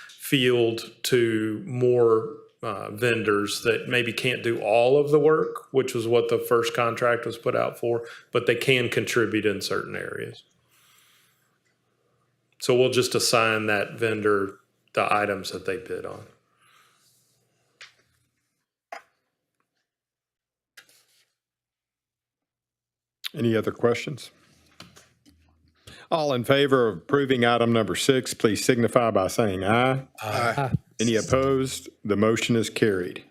Speaker 21: field to more vendors that maybe can't do all of the work, which was what the first contract was put out for, but they can contribute in certain areas. So we'll just assign that vendor the items that they bid on.
Speaker 1: Any other questions? All in favor of approving item number 6, please signify by saying aye.
Speaker 9: Aye.
Speaker 1: Any opposed? The motion is carried.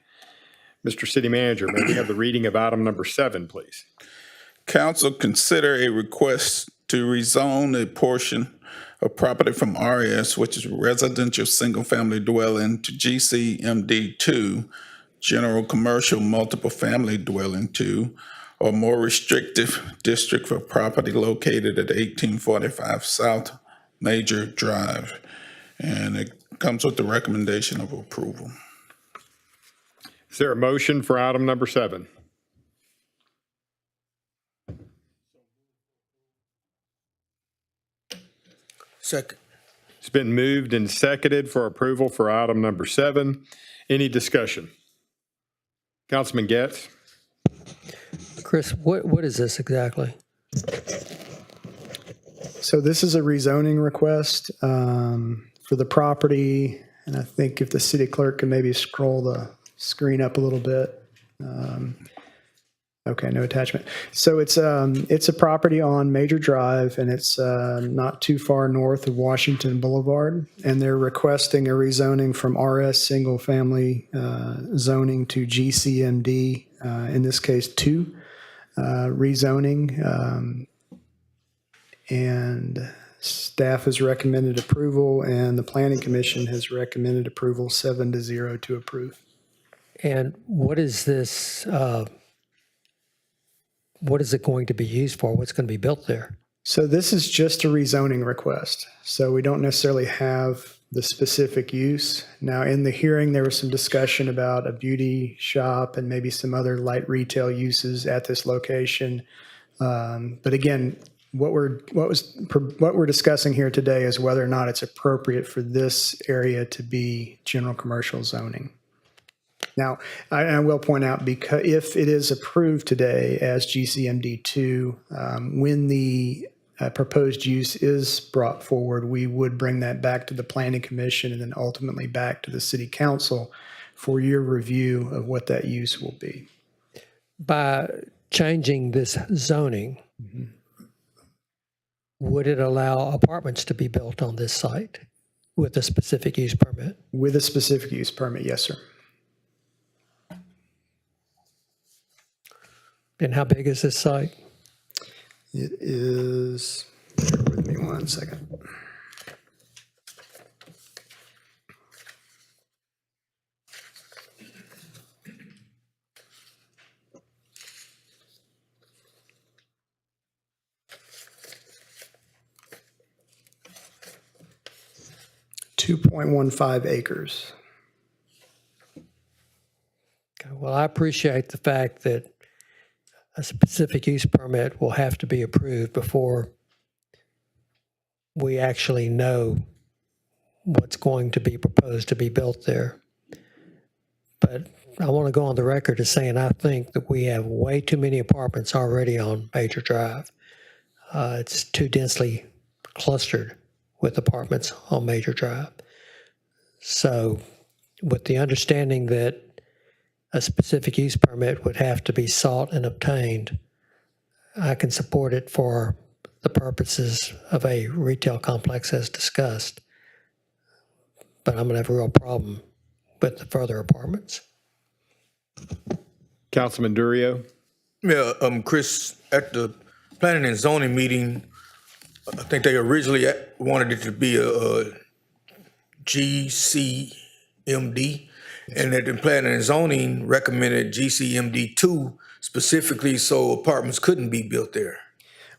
Speaker 1: Mr. City Manager, may we have the reading of item number 7, please?
Speaker 19: Council, consider a request to rezone a portion of property from RS, which is residential single-family dwelling, to GCMD2, general commercial multiple family dwelling 2, or more restrictive district for property located at 1845 South Major Drive. And it comes with the recommendation of approval.
Speaker 1: Is there a motion for item number 7?
Speaker 20: Second.
Speaker 1: It's been moved and seconded for approval for item number 7. Any discussion? Councilman Getz?
Speaker 9: Chris, what is this exactly?
Speaker 2: So this is a rezoning request for the property, and I think if the city clerk can maybe scroll the screen up a little bit. Okay, no attachment. So it's a property on Major Drive, and it's not too far north of Washington Boulevard, and they're requesting a rezoning from RS single family zoning to GCMD, in this case 2 rezoning, and staff has recommended approval, and the Planning Commission has recommended approval 7-0 to approve.
Speaker 9: And what is this? What is it going to be used for? What's going to be built there?
Speaker 2: So this is just a rezoning request. So we don't necessarily have the specific use. Now, in the hearing, there was some discussion about a beauty shop and maybe some other light retail uses at this location. But again, what we're discussing here today is whether or not it's appropriate for this area to be general commercial zoning. Now, I will point out, because if it is approved today as GCMD2, when the proposed use is brought forward, we would bring that back to the Planning Commission and then ultimately back to the City Council for your review of what that use will be.
Speaker 9: By changing this zoning, would it allow apartments to be built on this site with a specific use permit?
Speaker 2: With a specific use permit, yes, sir.
Speaker 9: And how big is this site?
Speaker 2: It is, bear with me 1 second. .15 acres.
Speaker 9: Okay, well, I appreciate the fact that a specific use permit will have to be approved before we actually know what's going to be proposed to be built there. But I want to go on the record as saying I think that we have way too many apartments already on Major Drive. It's too densely clustered with apartments on Major Drive. So with the understanding that a specific use permit would have to be sought and obtained, I can support it for the purposes of a retail complex as discussed. But I'm going to have a real problem with the further apartments.
Speaker 1: Councilman Durio.
Speaker 20: Yeah, Chris, at the planning and zoning meeting, I think they originally wanted it to be a GCMD, and that the planning and zoning recommended GCMD2 specifically so apartments couldn't be built there.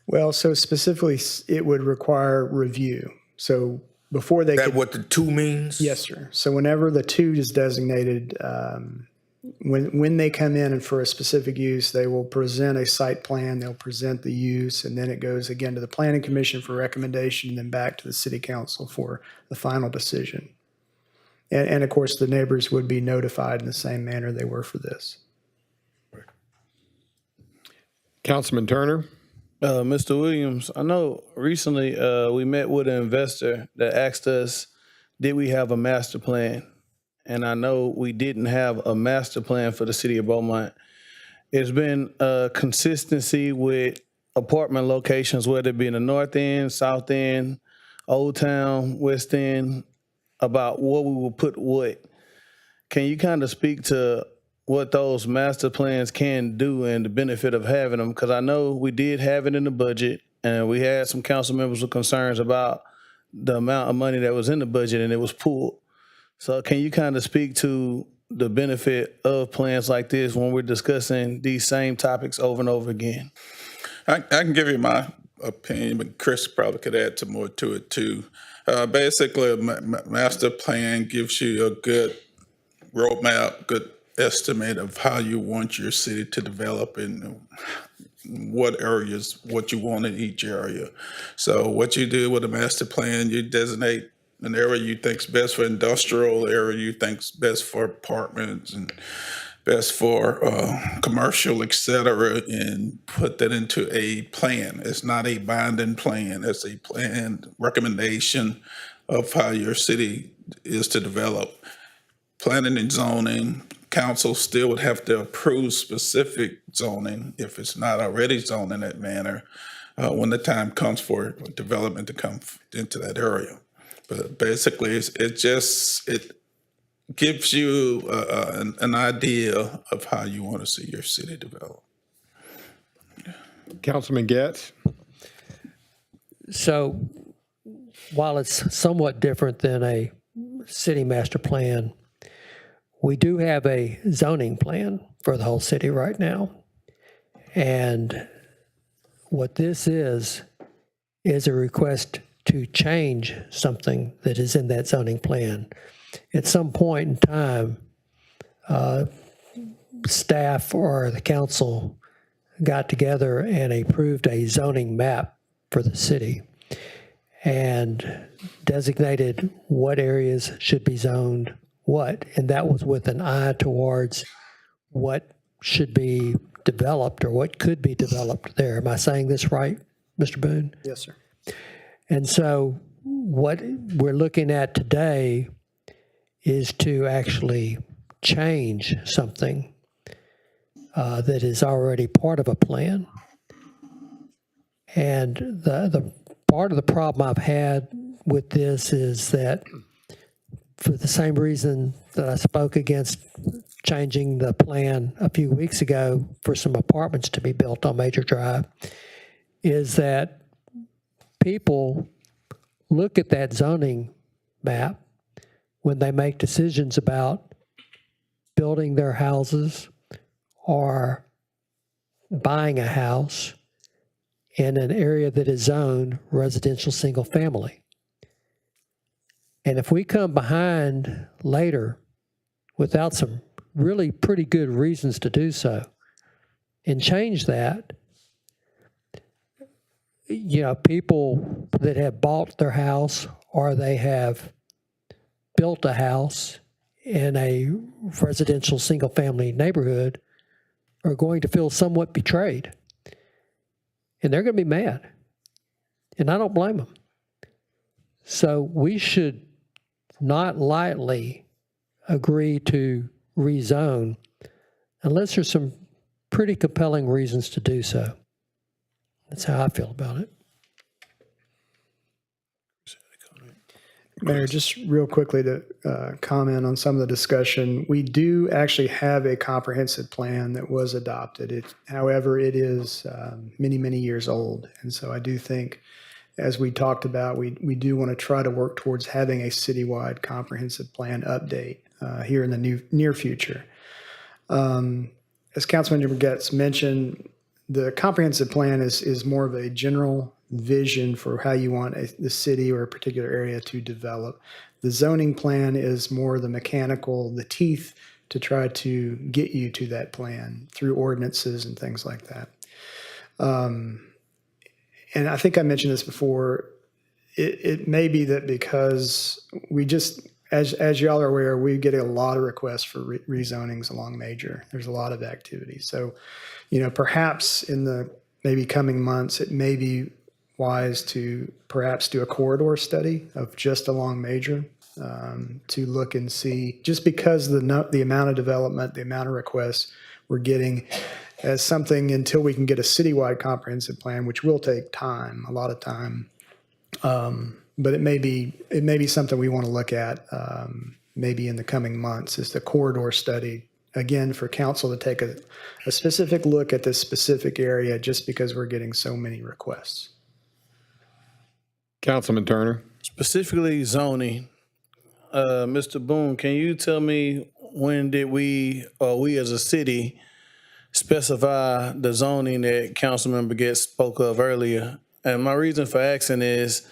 Speaker 2: Well, so specifically, it would require review. So before they
Speaker 20: That what the 2 means?
Speaker 2: Yes, sir. So whenever the 2 is designated, when they come in and for a specific use, they will present a site plan, they'll present the use, and then it goes again to the Planning Commission for recommendation, and then back to the City Council for the final decision. And of course, the neighbors would be notified in the same manner they were for this.
Speaker 1: Councilman Turner.
Speaker 8: Mr. Williams, I know recently we met with an investor that asked us, did we have a master plan? And I know we didn't have a master plan for the city of Beaumont. It's been a consistency with apartment locations, whether it be in the north end, south end, old town, west end, about what we will put what. Can you kind of speak to what those master plans can do and the benefit of having them? Because I know we did have it in the budget, and we had some council members with concerns about the amount of money that was in the budget, and it was pulled. So can you kind of speak to the benefit of plans like this when we're discussing these same topics over and over again?
Speaker 19: I can give you my opinion, but Chris probably could add some more to it too. Basically, a master plan gives you a good roadmap, good estimate of how you want your city to develop and what areas, what you want in each area. So what you do with a master plan, you designate an area you think's best for industrial, area you think's best for apartments and best for commercial, et cetera, and put that into a plan. It's not a binding plan. It's a plan recommendation of how your city is to develop. Planning and zoning, council still would have to approve specific zoning if it's not already zoned in that manner when the time comes for development to come into that area. But basically, it gives you an idea of how you want to see your city develop.
Speaker 1: Councilman Getz.
Speaker 9: So while it's somewhat different than a city master plan, we do have a zoning plan for the whole city right now. And what this is a request to change something that is in that zoning plan. At some point in time, staff or the council got together and approved a zoning map for the city and designated what areas should be zoned what, and that was with an eye towards what should be developed or what could be developed there. Am I saying this right, Mr. Boone?
Speaker 2: Yes, sir.
Speaker 9: And so what we're looking at today is to actually change something that is already part of a plan. And the part of the problem I've had with this is that for the same reason that I spoke against changing the plan a few weeks ago for some apartments to be built on Major Drive, is that people look at that zoning map when they make decisions about building their houses or buying a house in an area that is zoned residential single family. And if we come behind later without some really pretty good reasons to do so and change that, you know, people that have bought their house or they have built a house in a residential single-family neighborhood are going to feel somewhat betrayed. And they're going to be mad. And I don't blame them. So we should not lightly agree to rezone unless there's some pretty compelling reasons to do so. That's how I feel about it.
Speaker 2: Mayor, just real quickly to comment on some of the discussion. We do actually have a comprehensive plan that was adopted. However, it is many, many years old. And so I do think, as we talked about, we do want to try to work towards having a citywide comprehensive plan update here in the near future. As Councilmember Getz mentioned, the comprehensive plan is more of a general vision for how you want the city or a particular area to develop. The zoning plan is more the mechanical, the teeth to try to get you to that plan through ordinances and things like that. And I think I mentioned this before, it may be that because we just, as y'all are aware, we get a lot of requests for rezonings along Major. There's a lot of activity. So, perhaps in the maybe coming months, it may be wise to perhaps do a corridor study of just along Major to look and see, just because the amount of development, the amount of requests we're getting as something until we can get a citywide comprehensive plan, which will take time, a lot of time. But it may be something we want to look at maybe in the coming months, is the corridor study, again, for council to take a specific look at this specific area just because we're getting so many requests.
Speaker 1: Councilman Turner.
Speaker 8: Specifically zoning, Mr. Boone, can you tell me when did we as a city specify the zoning that Councilmember Getz spoke of earlier? And my reason for asking is,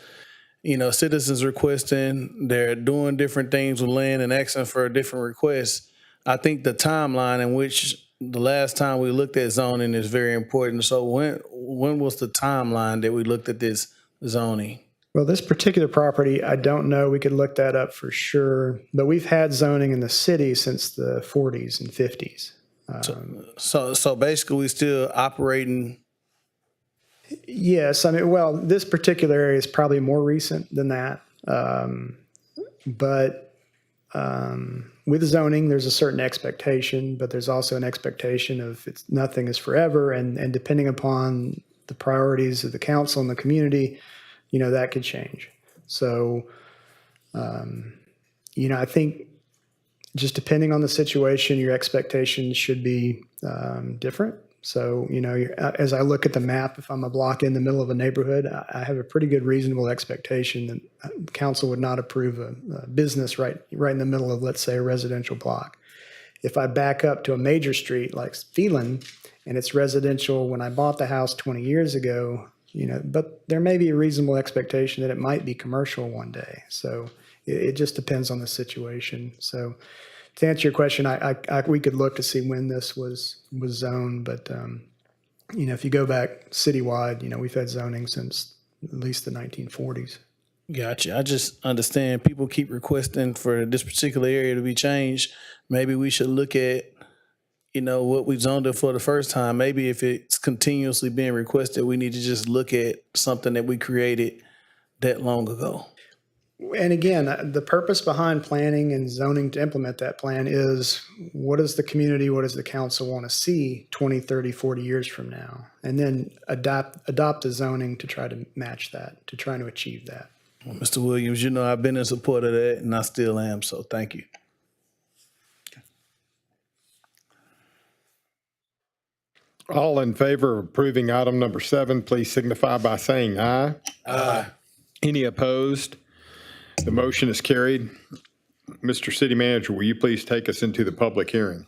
Speaker 8: citizens requesting, they're doing different things with land and asking for different requests. I think the timeline in which the last time we looked at zoning is very important. So when was the timeline that we looked at this zoning?
Speaker 2: Well, this particular property, I don't know. We could look that up for sure. But we've had zoning in the city since the 40s and 50s.
Speaker 8: So basically, we're still operating.
Speaker 2: Yes, this particular area is probably more recent than that. But with zoning, there's a certain expectation, but there's also an expectation of nothing is forever, and depending upon the priorities of the council and the community, that could change. So, I think just depending on the situation, your expectations should be different. So, as I look at the map, if I'm a block in the middle of a neighborhood, I have a pretty good reasonable expectation that council would not approve a business right in the middle of, let's say, a residential block. If I back up to a major street like Phelan, and it's residential when I bought the house 20 years ago, but there may be a reasonable expectation that it might be commercial one day. So it just depends on the situation. So to answer your question, we could look to see when this was zoned, but if you go back citywide, we've had zoning since at least the 1940s.
Speaker 8: Gotcha. I just understand people keep requesting for this particular area to be changed. Maybe we should look at, what we zoned it for the first time. Maybe if it's continuously being requested, we need to just look at something that we created that long ago.
Speaker 2: And again, the purpose behind planning and zoning to implement that plan is, what does the community, what does the council want to see 20, 30, 40 years from now? And then adopt the zoning to try to match that, to try to achieve that.
Speaker 8: Well, Mr. Williams, I've been in support of that, and I still am, so thank you.
Speaker 1: All in favor of approving item number 7, please signify by saying aye.
Speaker 22: Aye.
Speaker 1: Any opposed? The motion is carried. Mr. City Manager, will you please take us into the public hearing?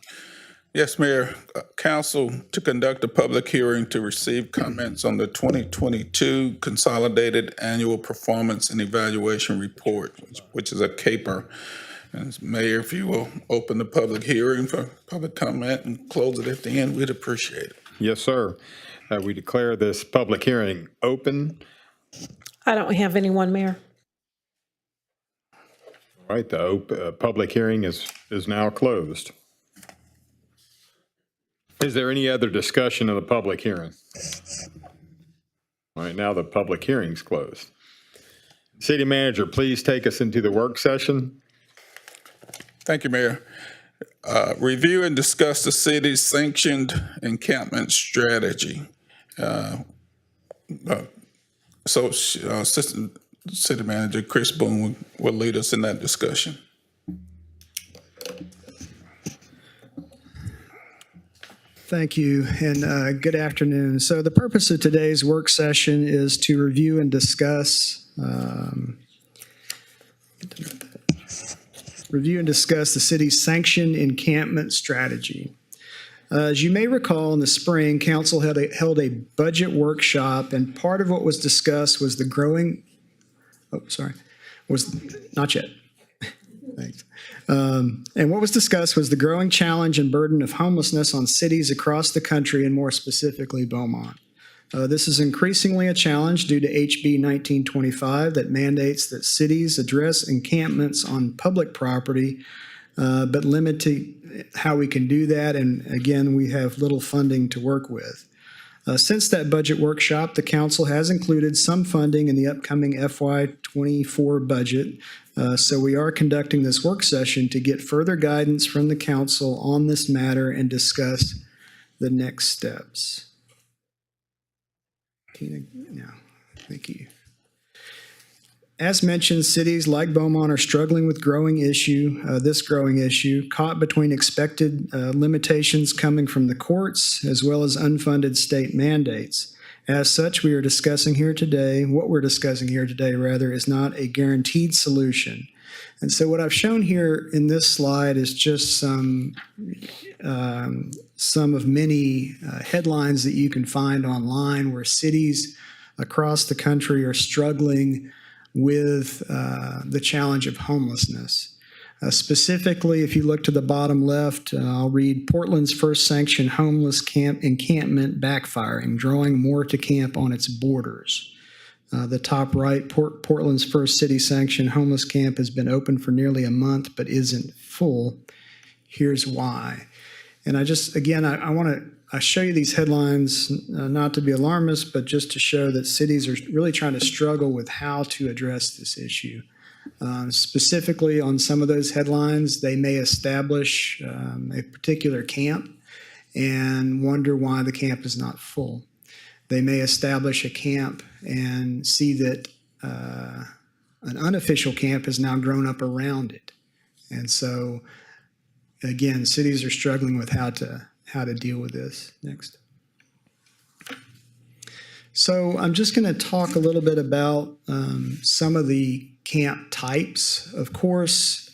Speaker 19: Yes, Mayor. Council to conduct a public hearing to receive comments on the 2022 Consolidated Annual Performance and Evaluation Report, which is a CAPER. And Mayor, if you will open the public hearing for public comment and close it at the end, we'd appreciate it.
Speaker 1: Yes, sir. We declare this public hearing open.
Speaker 3: I don't have anyone, Mayor.
Speaker 1: All right, the public hearing is now closed. Is there any other discussion of the public hearing? All right, now the public hearing's closed. City Manager, please take us into the work session.
Speaker 19: Thank you, Mayor. Review and discuss the city's sanctioned encampment strategy. City Manager Chris Boone will lead us in that discussion.
Speaker 2: Thank you, and good afternoon. So the purpose of today's work session is to review and discuss the city's sanctioned encampment strategy. As you may recall, in the spring, council held a budget workshop, and part of what was discussed was the growing, not yet. Thanks. And what was discussed was the growing challenge and burden of homelessness on cities across the country, and more specifically Beaumont. This is increasingly a challenge due to HB 1925 that mandates that cities address encampments on public property, but limited how we can do that. And again, we have little funding to work with. Since that budget workshop, the council has included some funding in the upcoming FY24 budget. So we are conducting this work session to get further guidance from the council on this matter and discuss the next steps. No, thank you. As mentioned, cities like Beaumont are struggling with this growing issue, caught between expected limitations coming from the courts as well as unfunded state mandates. As such, what we're discussing here today, is not a guaranteed solution. And so what I've shown here in this slide is just some of many headlines that you can find online where cities across the country are struggling with the challenge of homelessness. Specifically, if you look to the bottom left, I'll read Portland's first sanctioned homeless encampment backfiring, drawing more to camp on its borders. The top right, Portland's first city-sanctioned homeless camp has been open for nearly a month but isn't full. Here's why. And I show you these headlines not to be alarmist, but just to show that cities are really trying to struggle with how to address this issue. Specifically on some of those headlines, they may establish a particular camp and wonder why the camp is not full. They may establish a camp and see that an unofficial camp has now grown up around it. And so, again, cities are struggling with how to deal with this. Next. So I'm just going to talk a little bit about some of the camp types. Of course,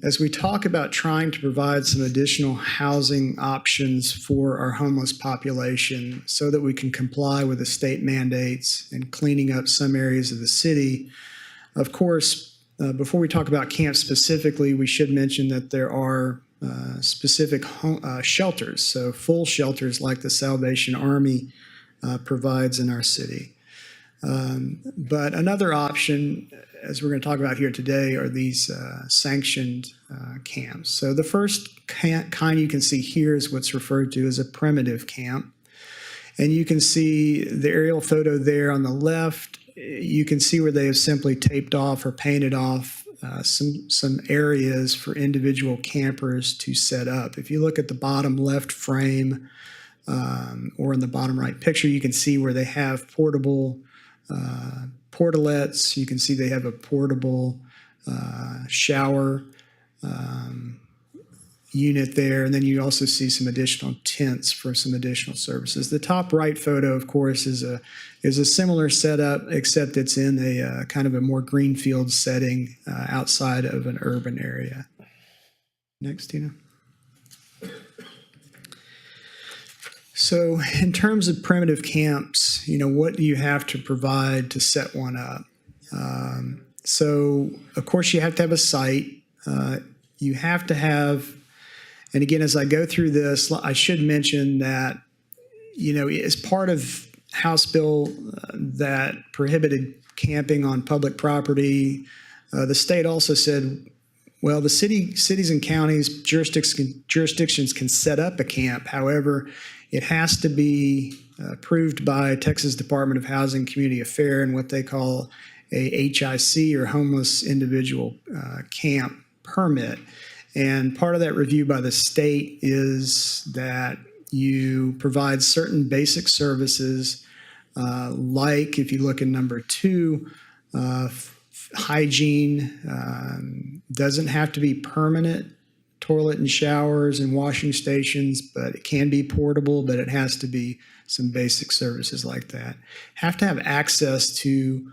Speaker 2: as we talk about trying to provide some additional housing options for our homeless population so that we can comply with the state mandates and cleaning up some areas of the city, of course, before we talk about camps specifically, we should mention that there are specific shelters, so full shelters like the Salvation Army provides in our city. But another option, as we're going to talk about here today, are these sanctioned camps. So the first kind you can see here is what's referred to as a primitive camp. And you can see the aerial photo there on the left. You can see where they have simply taped off or painted off some areas for individual campers to set up. If you look at the bottom left frame or in the bottom right picture, you can see where they have portable portalets. You can see they have a portable shower unit there, and then you also see some additional tents for some additional services. The top right photo, of course, is a similar setup, except it's in a kind of a more greenfield setting outside of an urban area. Next, Tina. So in terms of primitive camps, what do you have to provide to set one up? So, of course, you have to have a site. You have to have, and again, as I go through this, I should mention that, as part of House Bill that prohibited camping on public property, the state also said, well, the cities and counties, jurisdictions can set up a camp. However, it has to be approved by Texas Department of Housing and Community Affairs and what they call a HIC, or Homeless Individual Camp Permit. And part of that review by the state is that you provide certain basic services, like if you look in number 2, Hygiene doesn't have to be permanent. Toilet and showers and washing stations, but it can be portable, but it has to be some basic services like that. Have to have access to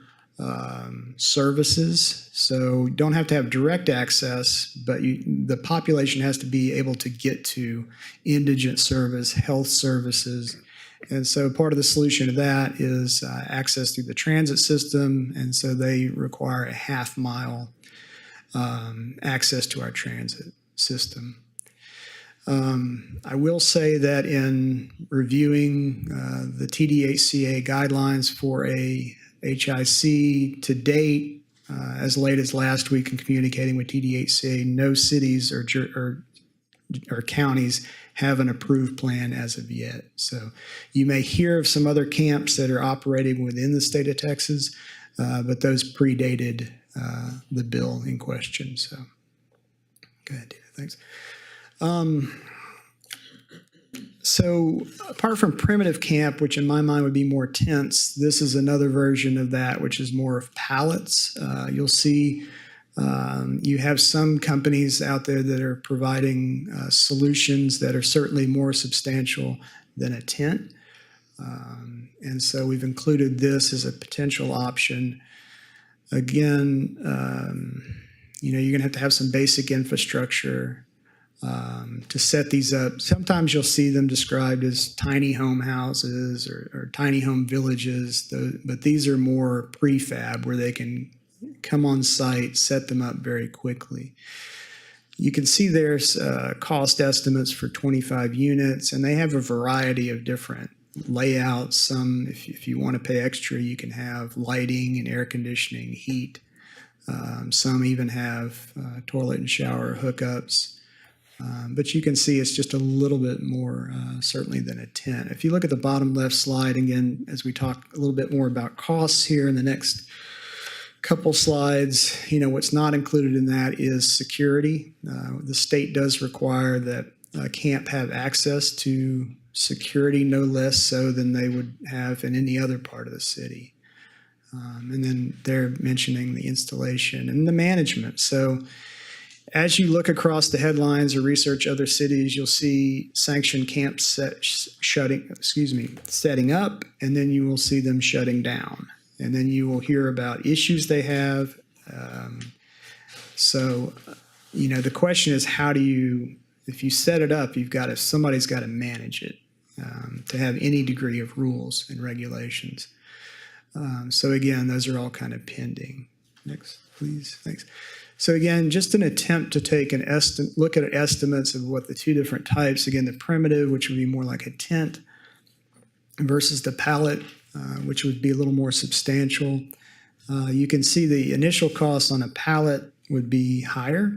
Speaker 2: services. So you don't have to have direct access, but the population has to be able to get to indigent service, health services. And so part of the solution to that is access through the transit system. And so they require a half-mile access to our transit system. I will say that in reviewing the TDHCA guidelines for a HIC to date, as late as last week in communicating with TDHCA, no cities or counties have an approved plan as of yet. So you may hear of some other camps that are operating within the state of Texas, but those predated the bill in question. So go ahead, Tina, thanks. So apart from primitive camp, which in my mind would be more tents, this is another version of that, which is more of pallets. You'll see you have some companies out there that are providing solutions that are certainly more substantial than a tent. And so we've included this as a potential option. Again, you're going to have some basic infrastructure to set these up. Sometimes you'll see them described as tiny home houses or tiny home villages, but these are more prefab where they can come on site, set them up very quickly. You can see there's cost estimates for 25 units, and they have a variety of different layouts. Some, if you want to pay extra, you can have lighting and air conditioning, heat. Some even have toilet and shower hookups. But you can see it's just a little bit more certainly than a tent. If you look at the bottom left slide, again, as we talk a little bit more about costs here in the next couple slides, what's not included in that is security. The state does require that camp have access to security, no less so than they would have in any other part of the city. And then they're mentioning the installation and the management. So as you look across the headlines or research other cities, you'll see sanctioned camps setting up, and then you will see them shutting down. And then you will hear about issues they have. The question is, how do you, if you set it up, somebody's got to manage it to have any degree of rules and regulations. So again, those are all kind of pending. Next, please, thanks. So again, just an attempt to take look at estimates of what the two different types, again, the primitive, which would be more like a tent, versus the pallet, which would be a little more substantial. You can see the initial cost on a pallet would be higher,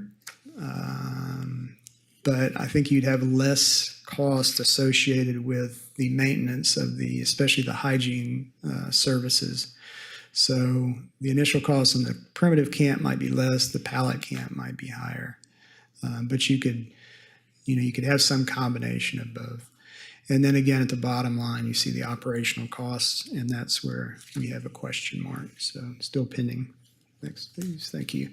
Speaker 2: but I think you'd have less cost associated with the maintenance of especially the hygiene services. So the initial cost on the primitive camp might be less, the pallet camp might be higher. But you could have some combination of both. And then again, at the bottom line, you see the operational costs, and that's where we have a question mark. So still pending. Next, please. Thank you.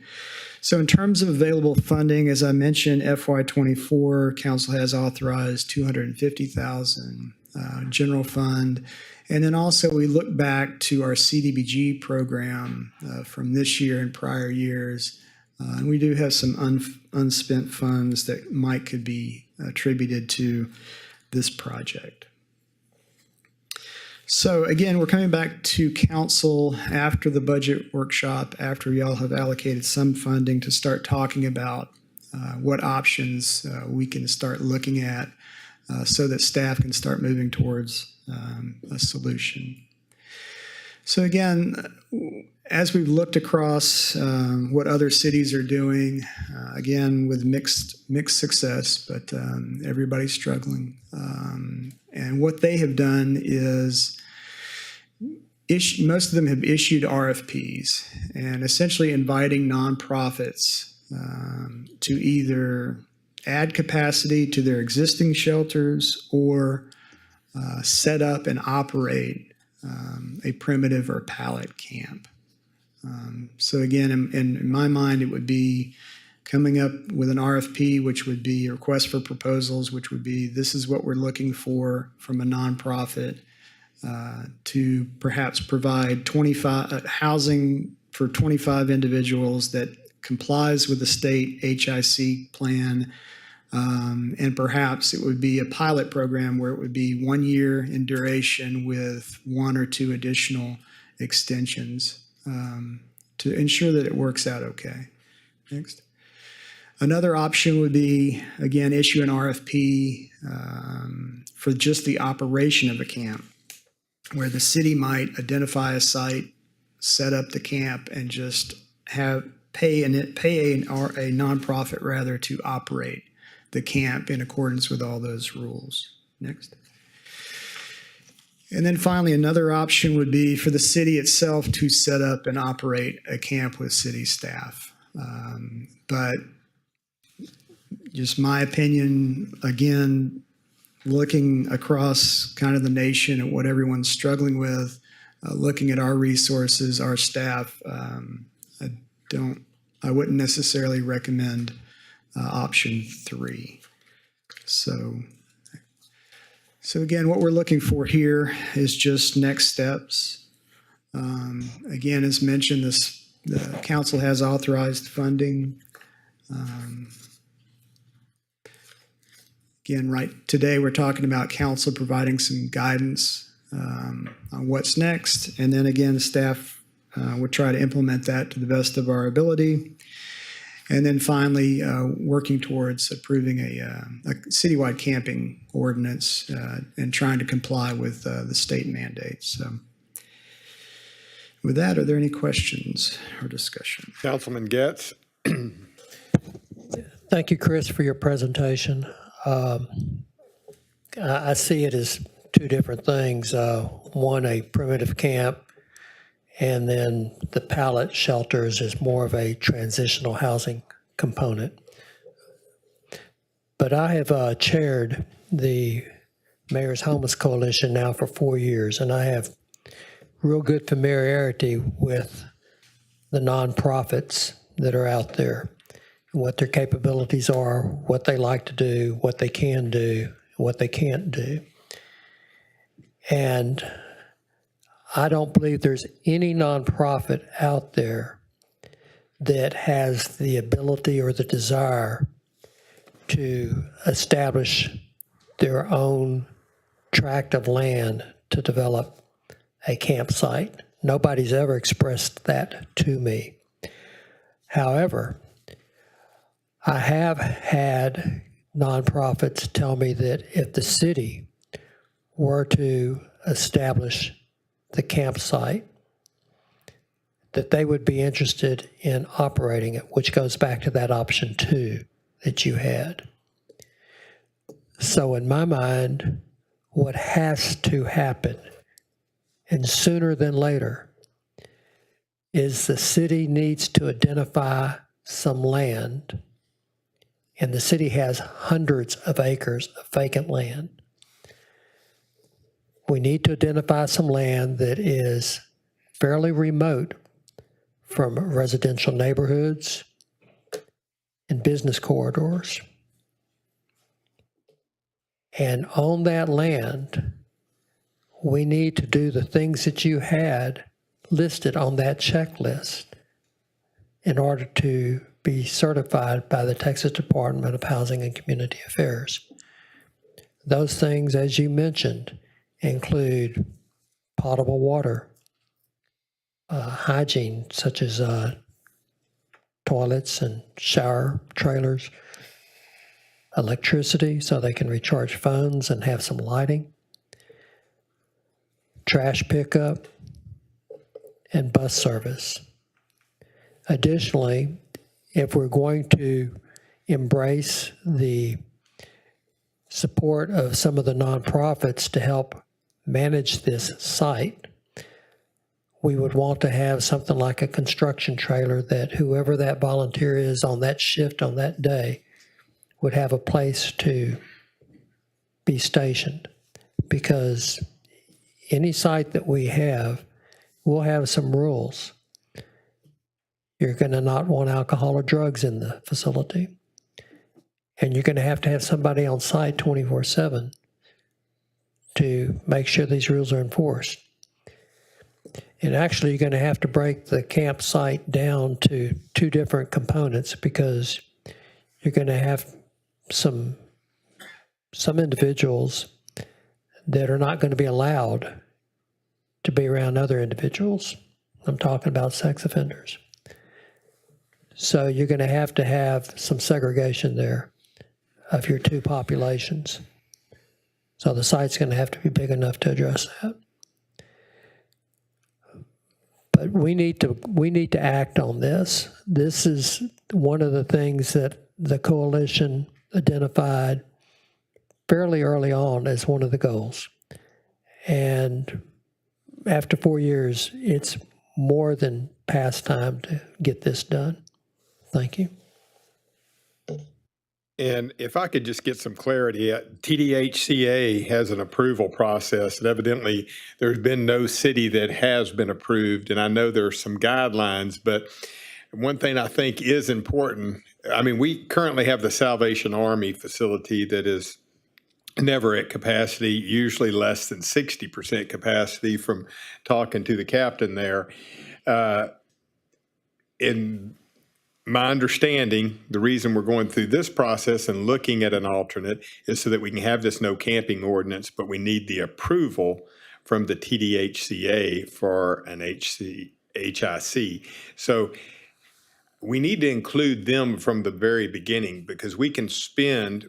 Speaker 2: So in terms of available funding, as I mentioned, FY24, council has authorized $250,000 general fund. And then also we look back to our CDBG program from this year and prior years. And we do have some unspent funds that could be attributed to this project. So again, we're coming back to council after the budget workshop, after y'all have allocated some funding, to start talking about what options we can start looking at so that staff can start moving towards a solution. So again, as we've looked across what other cities are doing, again, with mixed success, but everybody's struggling. And what they have done is most of them have issued RFPs and essentially inviting nonprofits to either add capacity to their existing shelters or set up and operate a primitive or pallet camp. So again, in my mind, it would be coming up with an RFP, which would be a request for proposals, which would be, this is what we're looking for from a nonprofit to perhaps provide 25 housing for 25 individuals that complies with the state HIC plan. And perhaps it would be a pilot program where it would be 1 year in duration with 1 or 2 additional extensions to ensure that it works out okay. Next. Another option would be, again, issue an RFP for just the operation of a camp, where the city might identify a site, set up the camp, and just pay a nonprofit rather to operate the camp in accordance with all those rules. Next. And then finally, another option would be for the city itself to set up and operate a camp with city staff. But just my opinion, again, looking across kind of the nation at what everyone's struggling with, looking at our resources, our staff, I wouldn't necessarily recommend option 3. So again, what we're looking for here is just next steps. Again, as mentioned, the council has authorized funding. Again, right today, we're talking about council providing some guidance on what's next. And then again, staff would try to implement that to the best of our ability. And then finally, working towards approving a citywide camping ordinance and trying to comply with the state mandates. So with that, are there any questions or discussion?
Speaker 1: Councilman Getz.
Speaker 9: Thank you, Chris, for your presentation. I see it as 2 different things. One, a primitive camp, and then the pallet shelters is more of a transitional housing component. But I have chaired the Mayor's Homeless Coalition now for 4 years, and I have real good familiarity with the nonprofits that are out there, what their capabilities are, what they like to do, what they can do, what they can't do. And I don't believe there's any nonprofit out there that has the ability or the desire to establish their own tract of land to develop a campsite. Nobody's ever expressed that to me. However, I have had nonprofits tell me that if the city were to establish the campsite, that they would be interested in operating it, which goes back to that option 2 that you had. So in my mind, what has to happen, and sooner than later, is the city needs to identify some land, and the city has hundreds of acres of vacant land. We need to identify some land that is fairly remote from residential neighborhoods and business corridors. And on that land, we need to do the things that you had listed on that checklist in order to be certified by the Texas Department of Housing and Community Affairs. Those things, as you mentioned, include potable water, hygiene, such as toilets and shower trailers, electricity so they can recharge phones and have some lighting, trash pickup, and bus service. Additionally, if we're going to embrace the support of some of the nonprofits to help manage this site, we would want to have something like a construction trailer that whoever that volunteer is on that shift on that day would have a place to be stationed. Because any site that we have, we'll have some rules. You're going to not want alcohol or drugs in the facility. And you're going to have somebody on site 24/7 to make sure these rules are enforced. And actually, you're going to have to break the campsite down to two different components because you're going to have some individuals that are not going to be allowed to be around other individuals. I'm talking about sex offenders. So you're going to have some segregation there of your two populations. So the site's going to have to be big enough to address that. But we need to act on this. This is one of the things that the coalition identified fairly early on as one of the goals. And after 4 years, it's more than past time to get this done. Thank you.
Speaker 1: And if I could just get some clarity, TDHCA has an approval process, and evidently there's been no city that has been approved, and I know there are some guidelines, but one thing I think is important, I mean, we currently have the Salvation Army facility that is never at capacity, usually less than 60% capacity from talking to the captain there. In my understanding, the reason we're going through this process and looking at an alternate is so that we can have this no camping ordinance, but we need the approval from the TDHCA for an HIC. So we need to include them from the very beginning because we can spend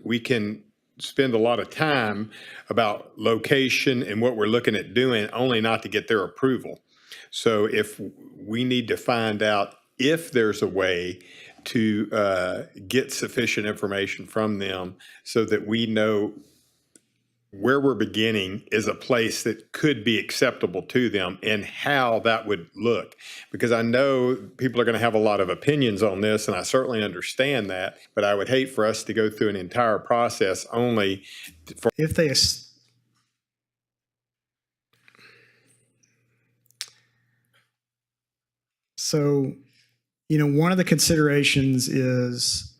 Speaker 1: a lot of time about location and what we're looking at doing, only not to get their approval. So if we need to find out if there's a way to get sufficient information from them so that we know where we're beginning is a place that could be acceptable to them and how that would look. Because I know people are going to have a lot of opinions on this, and I certainly understand that, but I would hate for us to go through an entire process only for...
Speaker 2: If they... So, you know, one of the considerations is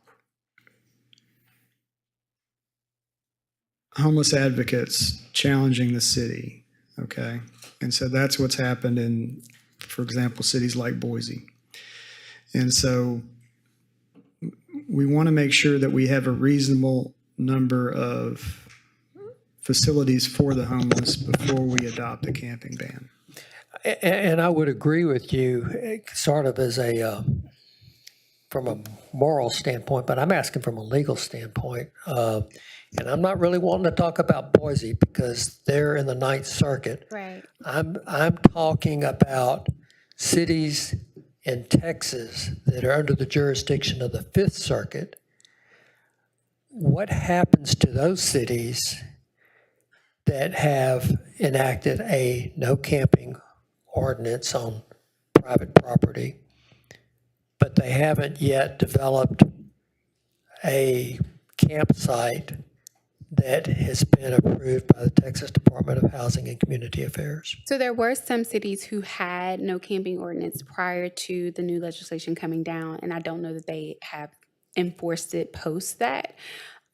Speaker 2: homeless advocates challenging the city, okay? And so that's what's happened in, for example, cities like Boise. And so we want to make sure that we have a reasonable number of facilities for the homeless before we adopt a camping ban.
Speaker 9: And I would agree with you sort of as from a moral standpoint, but I'm asking from a legal standpoint. And I'm not really wanting to talk about Boise because they're in the Ninth Circuit.
Speaker 10: Right.
Speaker 9: I'm talking about cities in Texas that are under the jurisdiction of the Fifth Circuit. What happens to those cities that have enacted a no camping ordinance on private property, but they haven't yet developed a campsite that has been approved by the Texas Department of Housing and Community Affairs?
Speaker 10: So there were some cities who had no camping ordinance prior to the new legislation coming down, and I don't know that they have enforced it post that.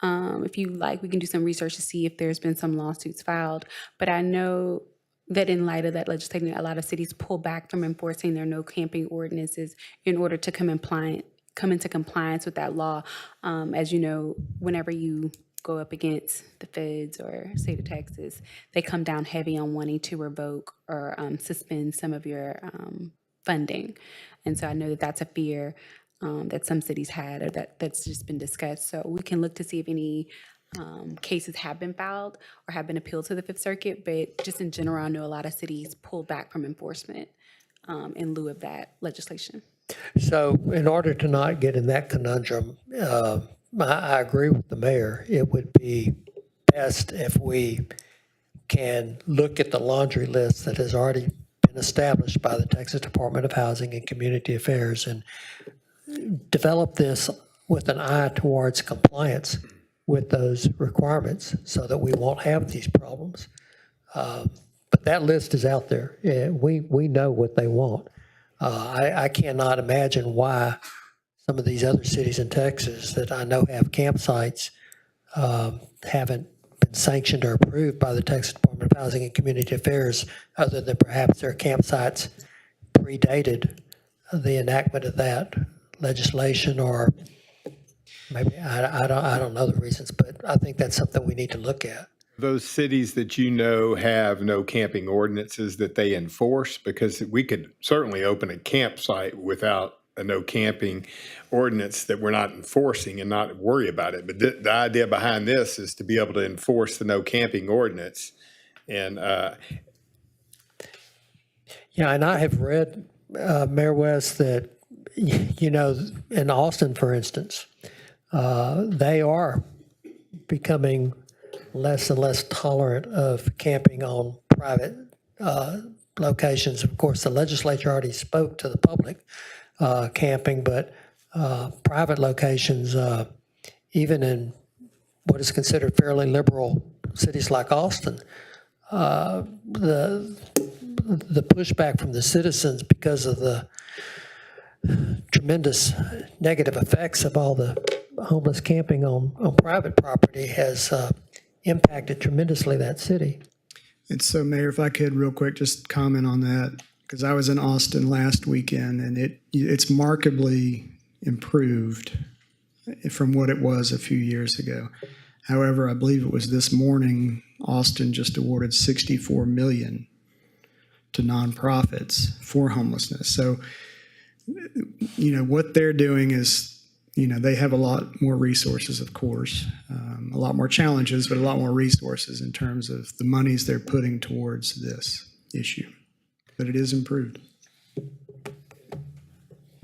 Speaker 10: If you like, we can do some research to see if there's been some lawsuits filed, but I know that in light of that legislation, a lot of cities pull back from enforcing their no camping ordinances in order to come into compliance with that law. As you know, whenever you go up against the feds or state of Texas, they come down heavy on wanting to revoke or suspend some of your funding. And so I know that that's a fear that some cities had or that's just been discussed. So we can look to see if any cases have been filed or have been appealed to the Fifth Circuit, but just in general, I know a lot of cities pulled back from enforcement in lieu of that legislation.
Speaker 9: So in order to not get in that conundrum, I agree with the mayor. It would be best if we can look at the laundry list that has already been established by the Texas Department of Housing and Community Affairs and develop this with an eye towards compliance with those requirements so that we won't have these problems. But that list is out there. We know what they want. I cannot imagine why some of these other cities in Texas that I know have campsites haven't been sanctioned or approved by the Texas Department of Housing and Community Affairs, other than perhaps their campsites predated the enactment of that legislation, or maybe I don't know the reasons, but I think that's something we need to look at.
Speaker 1: Those cities that you know have no camping ordinances that they enforce, because we could certainly open a campsite without a no camping ordinance that we're not enforcing and not worry about it. But the idea behind this is to be able to enforce the no camping ordinance. And
Speaker 9: yeah, and I have read, Mayor West, that, you know, in Austin, for instance, they are becoming less and less tolerant of camping on private locations. Of course, the legislature already spoke to the public camping, but private locations, even in what is considered fairly liberal cities like Austin, the pushback from the citizens because of the tremendous negative effects of all the homeless camping on private property has impacted tremendously that city.
Speaker 2: And so, Mayor, if I could real quick just comment on that, because I was in Austin last weekend, and it's markedly improved from what it was a few years ago. However, I believe it was this morning, Austin just awarded $64 million to nonprofits for homelessness. So, you know, what they're doing is, you know, they have a lot more resources, of course, a lot more challenges, but a lot more resources in terms of the monies they're putting towards this issue. But it is improved.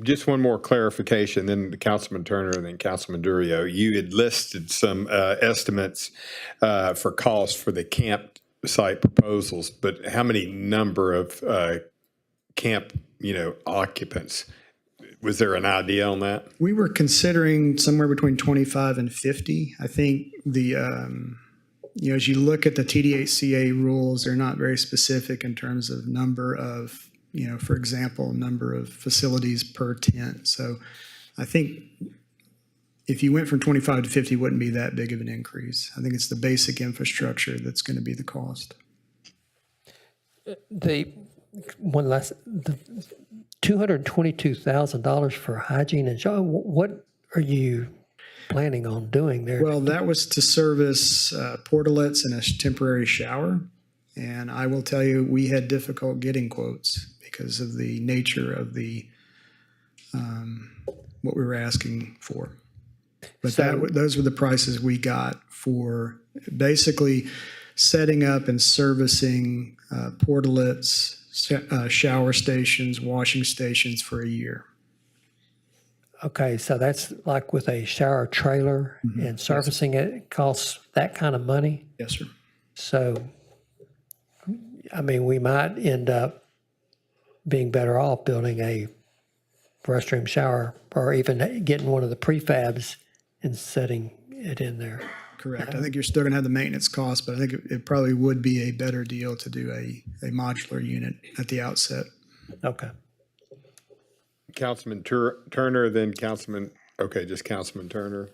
Speaker 1: just one more clarification, then Councilman Turner and then Councilman Durio. You had listed some estimates for cost for the campsite proposals, but how many number of camp, occupants? Was there an idea on that?
Speaker 2: We were considering somewhere between 25 and 50. I think the, as you look at the TDHCA rules, they're not very specific in terms of number of, for example, number of facilities per tent. So I think if you went from 25 to 50, it wouldn't be that big of an increase. I think it's the basic infrastructure that's going to be the cost.
Speaker 9: The $222,000 for hygiene and shower. What are you planning on doing there?
Speaker 2: Well, that was to service portalets and a temporary shower. And I will tell you, we had difficult getting quotes because of the nature of the what we were asking for. But those were the prices we got for basically setting up and servicing portalets, shower stations, washing stations for a year.
Speaker 9: Okay, so that's like with a shower trailer and servicing it costs that kind of money?
Speaker 2: Yes, sir.
Speaker 9: So, we might end up being better off building a restroom shower or even getting one of the prefabs and setting it in there.
Speaker 2: Correct. I think you're still going to have the maintenance costs, but I think it probably would be a better deal to do a modular unit at the outset.
Speaker 9: Okay.
Speaker 1: Councilman Turner, then Councilman Turner.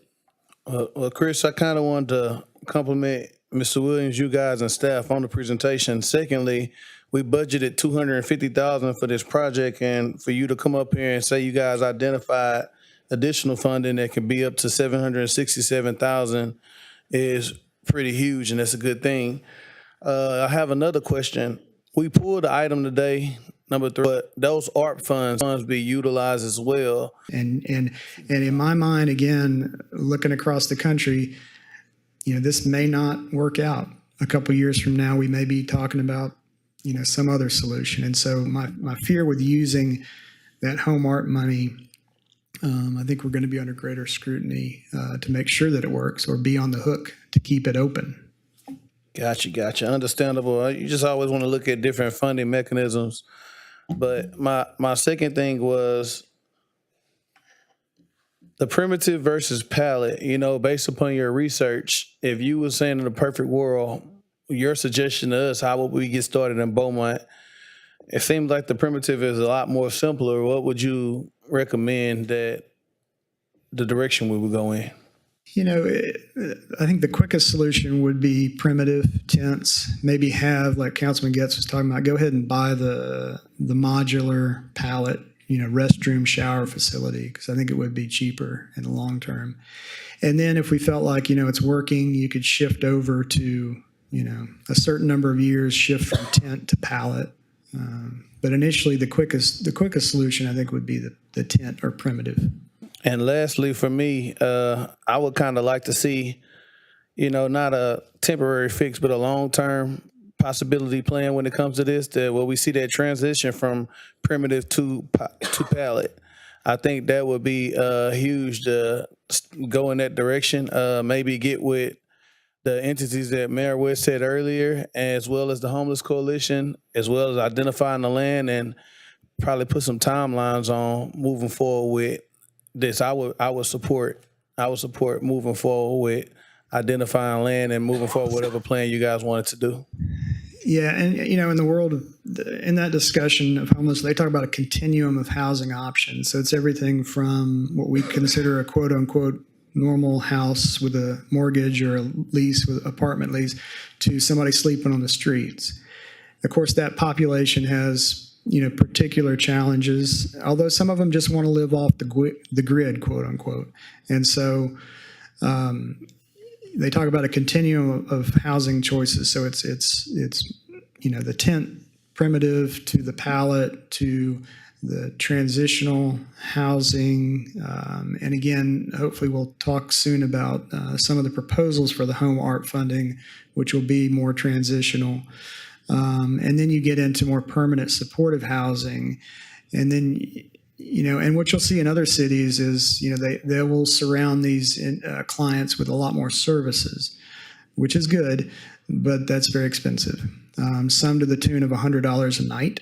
Speaker 8: Well, Chris, I kind of wanted to compliment Mr. Williams, you guys and staff on the presentation. Secondly, we budgeted $250,000 for this project, and for you to come up here and say you guys identified additional funding that can be up to $767,000 is pretty huge, and that's a good thing. I have another question. We pulled the item today, number 3, but those ARP funds be utilized as well.
Speaker 2: And in my mind, again, looking across the country, this may not work out. A couple of years from now, we may be talking about, some other solution. And so my fear with using that HOME ARP money, I think we're going to be under greater scrutiny to make sure that it works, or be on the hook to keep it open.
Speaker 8: Gotcha. Understandable. You just always want to look at different funding mechanisms. But my second thing was the primitive versus pallet. Based upon your research, if you were saying in the perfect world, your suggestion to us, how would we get started in Beaumont? it seems like the primitive is a lot more simpler. What would you recommend that the direction we would go in?
Speaker 2: You know, I think the quickest solution would be primitive tents. Maybe have, like Councilman Getz was talking about, go ahead and buy the modular pallet, restroom, shower facility, because I think it would be cheaper in the long term. And then if we felt like, it's working, you could shift over to, a certain number of years, shift from tent to pallet. But initially, the quickest solution, I think, would be the tent or primitive.
Speaker 8: And lastly, for me, I would kind of like to see, not a temporary fix, but a long-term possibility plan when it comes to this, where we see that transition from primitive to pallet. I think that would be huge to go in that direction. Maybe get with the entities that Mayor West said earlier, as well as the Homeless Coalition, as well as identifying the land, and probably put some timelines on moving forward with this. I would support moving forward with identifying land and moving forward whatever plan you guys wanted to do.
Speaker 2: Yeah, and in the world of in that discussion of homeless, they talk about a continuum of housing options. So it's everything from what we consider a quote unquote normal house with a mortgage or a lease with apartment lease to somebody sleeping on the streets. Of course, that population has particular challenges, although some of them just want to live off the grid, quote unquote. And so they talk about a continuum of housing choices. So it's the tent primitive to the pallet to the transitional housing. And again, hopefully we'll talk soon about some of the proposals for the HOME ARP funding, which will be more transitional. And then you get into more permanent supportive housing. And then, and what you'll see in other cities is, they will surround these clients with a lot more services, which is good, but that's very expensive. Some to the tune of $100 a night.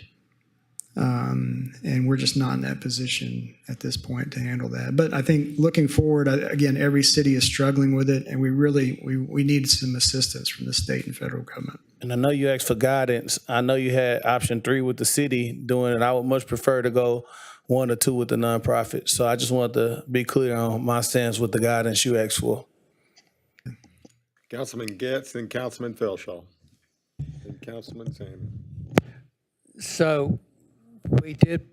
Speaker 2: And we're just not in that position at this point to handle that. But I think looking forward, again, every city is struggling with it, and we need some assistance from the state and federal government.
Speaker 8: And I know you asked for guidance. I know you had option 3 with the city doing it. I would much prefer to go 1 or 2 with the nonprofit. So I just wanted to be clear on my stance with the guidance you asked for.
Speaker 1: Councilman Getz, then Councilman Felshaw, then Councilman Salmon.
Speaker 9: So we did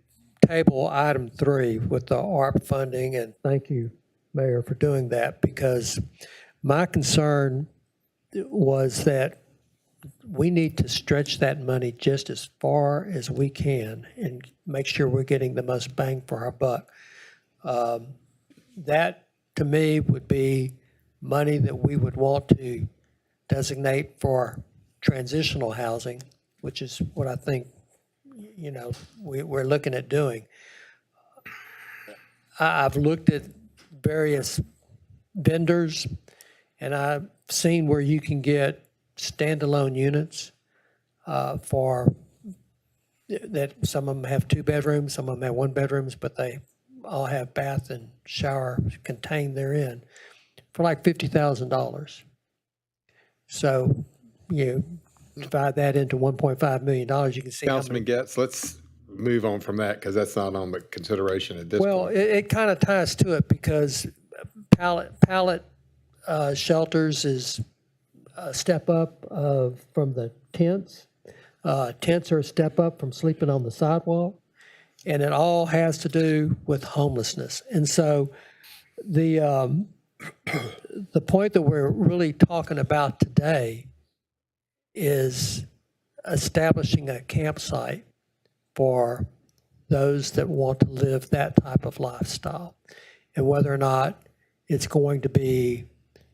Speaker 9: table item 3 with the ARP funding, and thank you, Mayor, for doing that, because my concern was that we need to stretch that money just as far as we can and make sure we're getting the most bang for our buck. That, to me, would be money that we would want to designate for transitional housing, which is what I think we're looking at doing. I've looked at various vendors, and I've seen where you can get standalone units for that. Some of them have 2 bedrooms, some of them have 1 bedrooms, but they all have bath and shower contained therein for like $50,000. So divide that into $1.5 million, you can see.
Speaker 1: Councilman Getz, let's move on from that because that's not on the consideration at this point.
Speaker 9: Well, it kind of ties to it because pallet shelters is a step up from the tents. Tents are a step up from sleeping on the sidewalk, and it all has to do with homelessness. And so the point that we're really talking about today is establishing a campsite for those that want to live that type of lifestyle, and whether or not it's going to be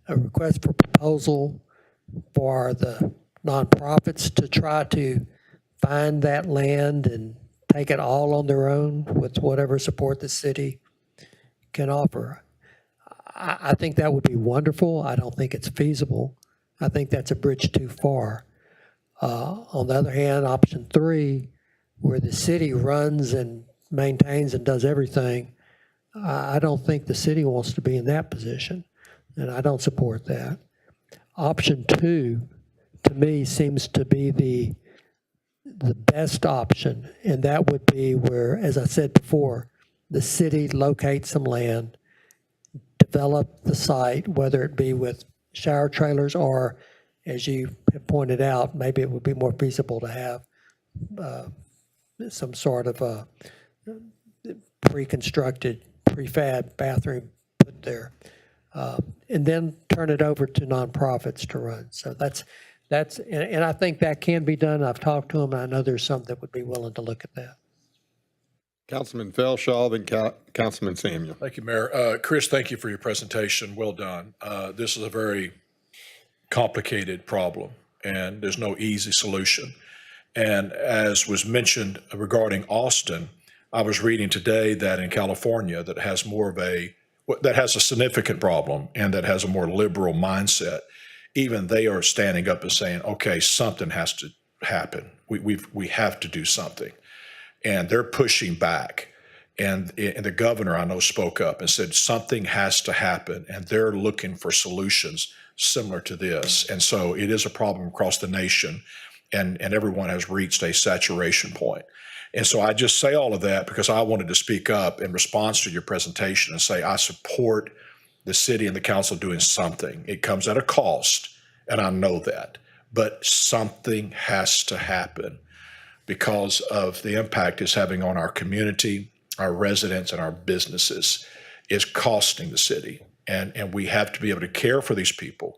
Speaker 9: a request for proposal for the nonprofits to try to find that land and take it all on their own with whatever support the city can offer. I think that would be wonderful. I don't think it's feasible. I think that's a bridge too far. On the other hand, option 3, where the city runs and maintains and does everything, I don't think the city wants to be in that position, and I don't support that. Option 2, to me, seems to be the best option, and that would be where, as I said before, the city locates some land, develop the site, whether it be with shower trailers or, as you have pointed out, maybe it would be more feasible to have some sort of a pre-constructed, prefab bathroom put there, and then turn it over to nonprofits to run. So and I think that can be done. I've talked to them. I know there's some that would be willing to look at that.
Speaker 1: Councilman Felshaw, then Councilman Samuel.
Speaker 22: Thank you, Mayor. Chris, thank you for your presentation. Well done. This is a very complicated problem, and there's no easy solution. And as was mentioned regarding Austin, I was reading today that in California that has a significant problem and that has a more liberal mindset. Even they are standing up and saying, okay, something has to happen. We have to do something. And they're pushing back. And the governor, I know, spoke up and said something has to happen. And they're looking for solutions similar to this. And so it is a problem across the nation. And everyone has reached a saturation point. And so I just say all of that because I wanted to speak up in response to your presentation and say I support the city and the council doing something. It comes at a cost, and I know that. But something has to happen because of the impact it's having on our community, our residents, and our businesses. Is costing the city. And we have to be able to care for these people.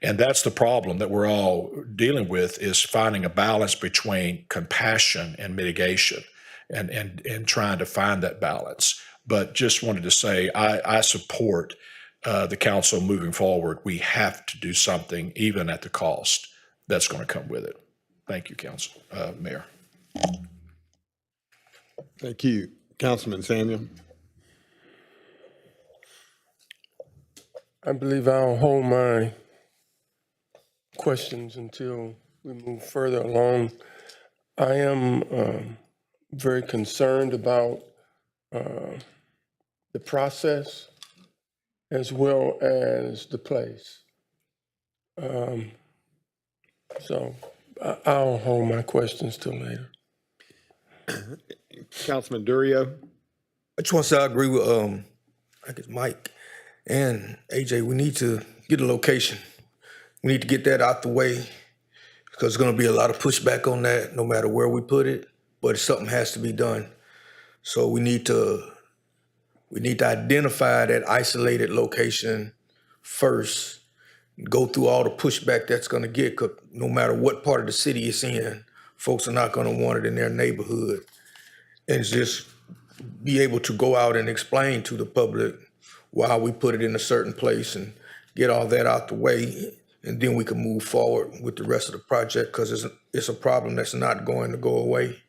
Speaker 22: And that's the problem that we're all dealing with, is finding a balance between compassion and mitigation and trying to find that balance. But just wanted to say, I support the council moving forward. We have to do something, even at the cost that's going to come with it. Thank you, Council, Mayor.
Speaker 1: Thank you. Councilman Samuel.
Speaker 4: I believe I'll hold my questions until we move further along. I am very concerned about the process as well as the place. So I'll hold my questions till later.
Speaker 1: Councilman Durio.
Speaker 20: I just want to say I agree with I guess Mike and AJ. We need to get a location. We need to get that out the way because there's going to be a lot of pushback on that no matter where we put it, but something has to be done. So we need to identify that isolated location first, go through all the pushback that's going to get, because no matter what part of the city it's in, folks are not going to want it in their neighborhood. And just be able to go out and explain to the public why we put it in a certain place and get all that out the way. And then we can move forward with the rest of the project, because it's a problem that's not going to go away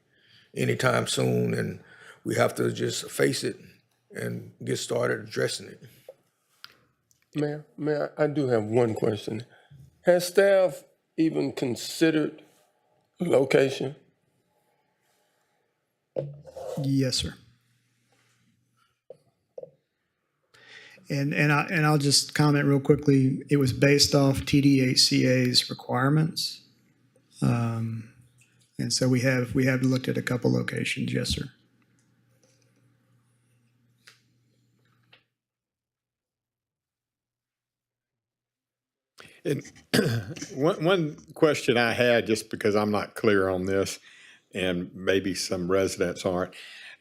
Speaker 20: anytime soon. And we have to just face it and get started addressing it.
Speaker 4: Mayor, I do have one question. Has staff even considered location?
Speaker 2: Yes, sir. And I'll just comment real quickly. It was based off TDHCA's requirements, and so we have looked at a couple locations. Yes, sir.
Speaker 1: And one question I had, just because I'm not clear on this, and maybe some residents aren't.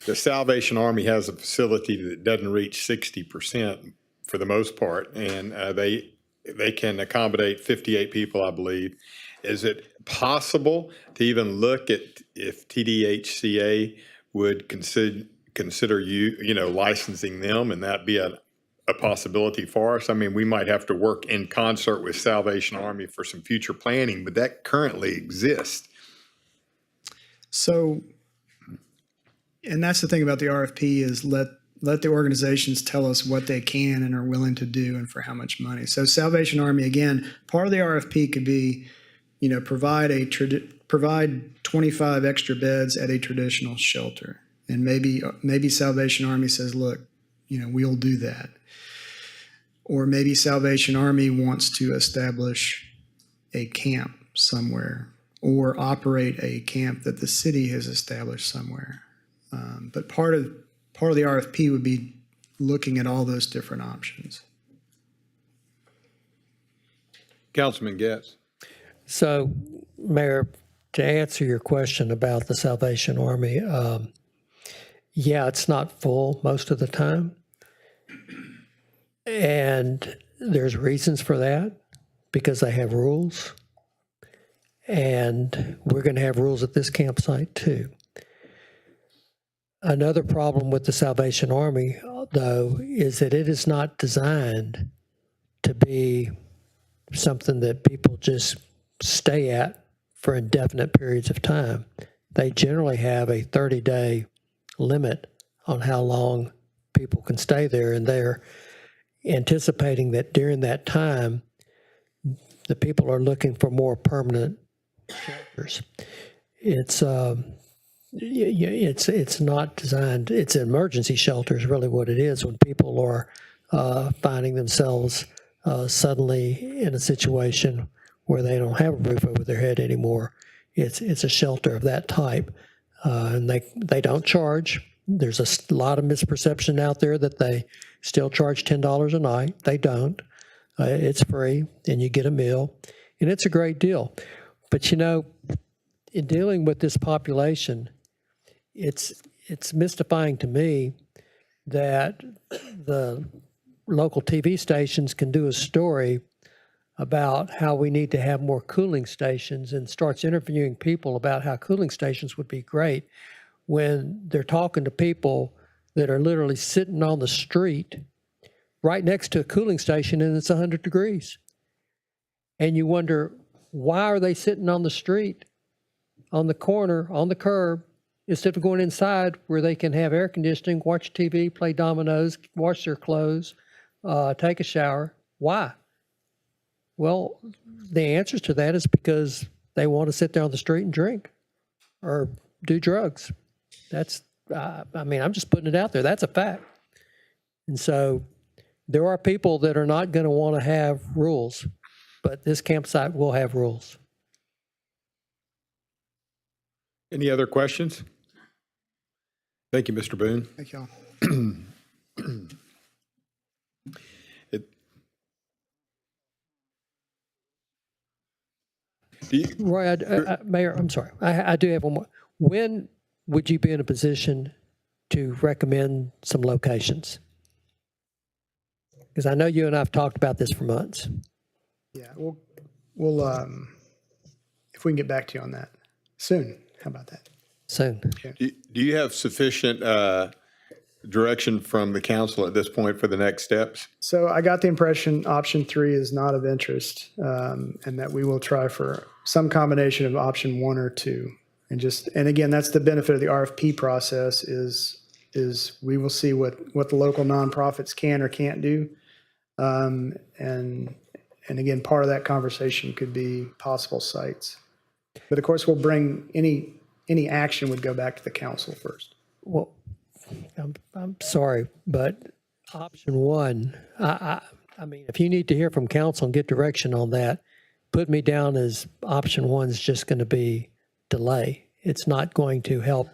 Speaker 1: The Salvation Army has a facility that doesn't reach 60% for the most part, and they can accommodate 58 people, I believe. Is it possible to even look at if TDHCA would consider licensing them, and that be a possibility for us? I mean, we might have to work in concert with Salvation Army for some future planning, but that currently exists.
Speaker 2: So, and that's the thing about the RFP is let the organizations tell us what they can and are willing to do and for how much money. So Salvation Army, again, part of the RFP could be, provide 25 extra beds at a traditional shelter. And maybe Salvation Army says, look, we'll do that. Or maybe Salvation Army wants to establish a camp somewhere or operate a camp that the city has established somewhere. But part of the RFP would be looking at all those different options.
Speaker 1: Councilman Getz.
Speaker 9: So, Mayor, to answer your question about the Salvation Army, yeah, it's not full most of the time. And there's reasons for that because they have rules. And we're going to have rules at this campsite too. Another problem with the Salvation Army, though, is that it is not designed to be something that people just stay at for indefinite periods of time. They generally have a 30-day limit on how long people can stay there, and they're anticipating that during that time, the people are looking for more permanent shelters. It's not designed. It's emergency shelters, really, what it is when people are finding themselves suddenly in a situation where they don't have a roof over their head anymore. It's a shelter of that type, and they don't charge. There's a lot of misperception out there that they still charge $10 a night. They don't. It's free, and you get a meal, and it's a great deal. But in dealing with this population, it's mystifying to me that the local TV stations can do a story about how we need to have more cooling stations and starts interviewing people about how cooling stations would be great when they're talking to people that are literally sitting on the street right next to a cooling station and it's 100 degrees. And you wonder, why are they sitting on the street, on the corner, on the curb, instead of going inside where they can have air conditioning, watch TV, play dominoes, wash their clothes, take a shower? Why? Well, the answer to that is because they want to sit there on the street and drink or do drugs. That's, I'm just putting it out there. That's a fact. And so there are people that are not going to want to have rules, but this campsite will have rules.
Speaker 1: Any other questions? Thank you, Mr. Boone.
Speaker 2: Thank y'all.
Speaker 9: Roy, Mayor, I'm sorry. I do have one more. When would you be in a position to recommend some locations? Because I know you and I have talked about this for months.
Speaker 2: Yeah, we'll if we can get back to you on that soon. How about that?
Speaker 9: Soon.
Speaker 1: Do you have sufficient direction from the council at this point for the next steps?
Speaker 2: So I got the impression option 3 is not of interest, and that we will try for some combination of option 1 or 2. And again, that's the benefit of the RFP process is we will see what the local nonprofits can or can't do. And again, part of that conversation could be possible sites. But of course, we'll bring any action would go back to the council first.
Speaker 9: Well, I'm sorry, but option 1, I mean, if you need to hear from council and get direction on that, put me down as option 1 is just going to be delay. It's not going to help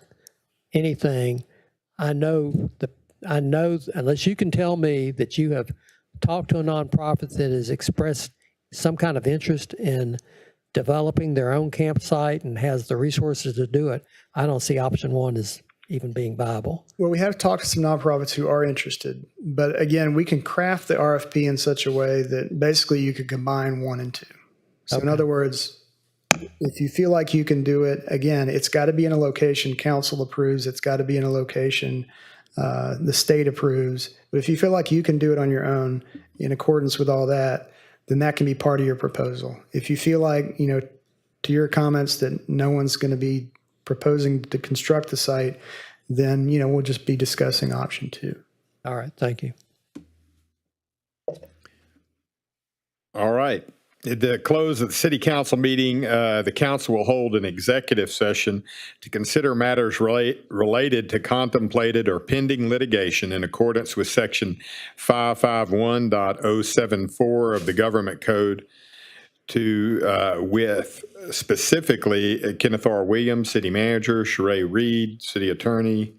Speaker 9: anything. I know unless you can tell me that you have talked to a nonprofit that has expressed some kind of interest in developing their own campsite and has the resources to do it, I don't see option 1 as even being viable.
Speaker 2: Well, we have talked to some nonprofits who are interested, but again, we can craft the RFP in such a way that basically you could combine 1 and 2. So in other words, if you feel like you can do it, again, it's got to be in a location council approves. It's got to be in a location the state approves. But if you feel like you can do it on your own in accordance with all that, then that can be part of your proposal. If you feel like, to your comments that no one's going to be proposing to construct the site, then, we'll just be discussing option 2.
Speaker 9: All right. Thank you.
Speaker 1: All right. At the close of the city council meeting, the council will hold an executive session to consider matters related to contemplated or pending litigation in accordance with section 551.074 of the Government Code with specifically Kenneth R. Williams, City Manager, Sheree Reed, City Attorney,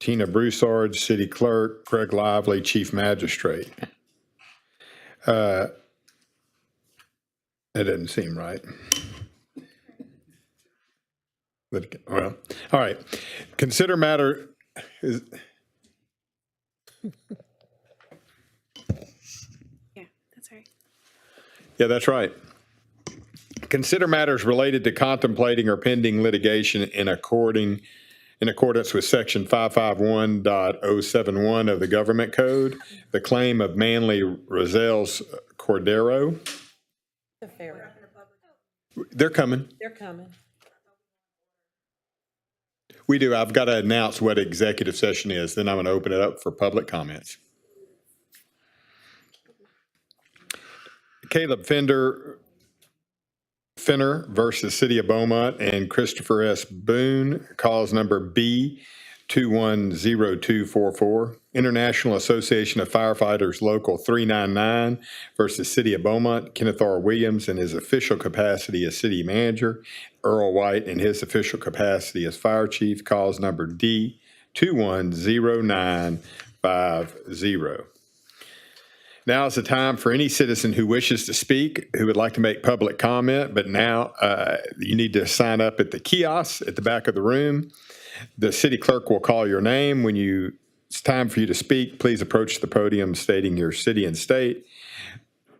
Speaker 1: Tina Broussard, City Clerk, Craig Lively, Chief Magistrate. That doesn't seem right. Well, all right. Consider matter. Yeah, that's right. Consider matters related to contemplating or pending litigation in accordance with Section 551.071 of the Government Code, the claim of Manley Rosales Cordero. They're coming.
Speaker 3: They're coming.
Speaker 1: We do. I've got to announce what executive session is. Then I'm going to open it up for public comments. Caleb Fenner versus City of Beaumont and Christopher S. Boone, cause number B210244. International Association of Firefighters Local 399 versus City of Beaumont, Kenneth R. Williams in his official capacity as City Manager, Earl White in his official capacity as Fire Chief, cause number D210950. Now is the time for any citizen who wishes to speak, who would like to make public comment, but now you need to sign up at the kiosk at the back of the room. The city clerk will call your name. When it's time for you to speak, please approach the podium stating your city and state.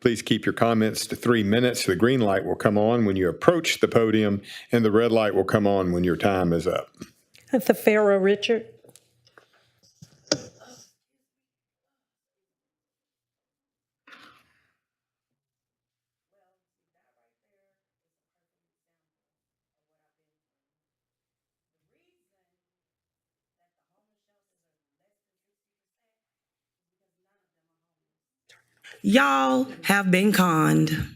Speaker 1: Please keep your comments to 3 minutes. The green light will come on when you approach the podium, and the red light will come on when your time is up.
Speaker 3: The Pharaoh Richard.
Speaker 6: Y'all have been conned.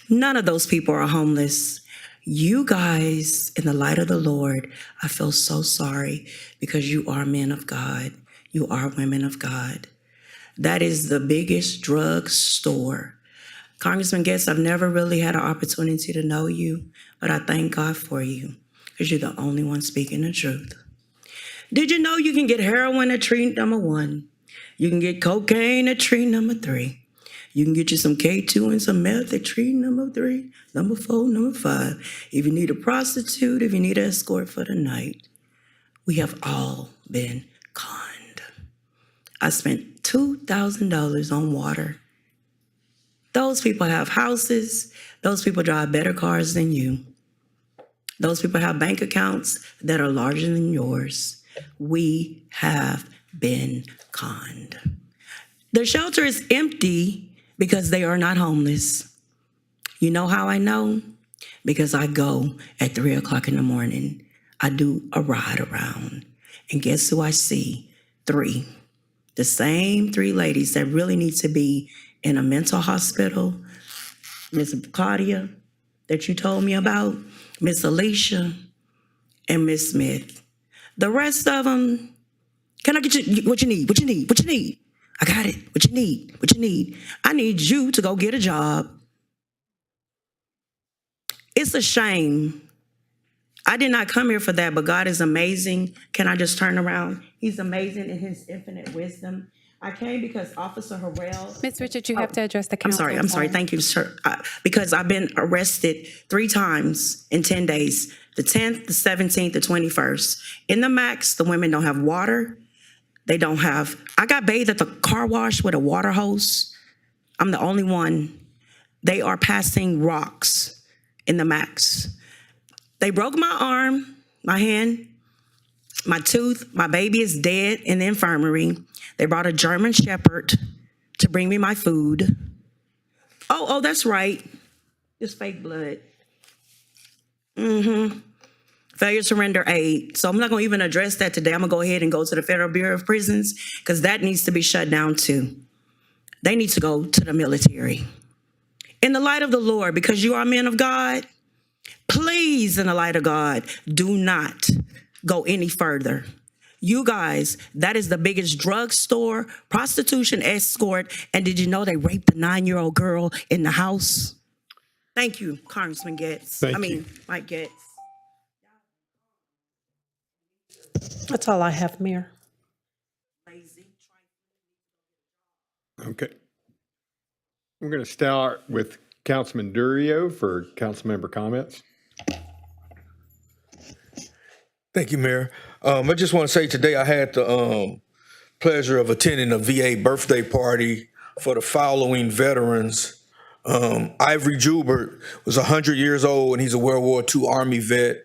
Speaker 6: None of those people are homeless. You guys, in the light of the Lord, I feel so sorry because you are men of God. You are women of God. That is the biggest drug store. Congressman Guest, I've never really had an opportunity to know you, but I thank God for you because you're the only one speaking the truth. Did you know you can get heroin at tree number 1? You can get cocaine at tree number 3. You can get you some K2 and some meth at tree number 3, number 4, number 5. If you need a prostitute, if you need an escort for the night, we have all been conned. I spent $2,000 on water. Those people have houses. Those people drive better cars than you. Those people have bank accounts that are larger than yours. We have been conned. The shelter is empty because they are not homeless. You know how I know? Because I go at 3 o'clock in the morning. I do a ride around. And guess who I see? 3. The same 3 ladies that really need to be in a mental hospital. Miss Claudia, that you told me about, Miss Alicia, and Miss Smith. The rest of them, can I get you what you need? What you need? What you need? I got it. What you need? What you need? I need you to go get a job. It's a shame. I did not come here for that, but God is amazing. Can I just turn around? He's amazing in his infinite wisdom. I came because Officer Harrell.
Speaker 10: Ms. Richard, you have to address the council.
Speaker 6: I'm sorry. Thank you, sir. Because I've been arrested 3 times in 10 days. The 10th, the 17th, the 21st. In the max, the women don't have water. They don't have, I got bathed at the car wash with a water hose. I'm the only one. They are passing rocks in the max. They broke my arm, my hand, my tooth. My baby is dead in the infirmary. They brought a German Shepherd to bring me my food. Oh, that's right. It's fake blood. Failure to render aid. So I'm not going to even address that today. I'm going to go ahead and go to the Federal Bureau of Prisons because that needs to be shut down too. They need to go to the military. In the light of the Lord, because you are men of God, please, in the light of God, do not go any further. You guys, that is the biggest drugstore, prostitution escort, and did you know they raped a 9-year-old girl in the house? Thank you, Congressman Getz. Mike Getz.
Speaker 3: That's all I have, Mayor.
Speaker 1: Okay. We're going to start with Councilman Durio for council member comments.
Speaker 20: Thank you, Mayor. I just want to say today I had the pleasure of attending a VA birthday party for the following veterans. Ivory Joubert was 100 years old, and he's a World War II Army vet.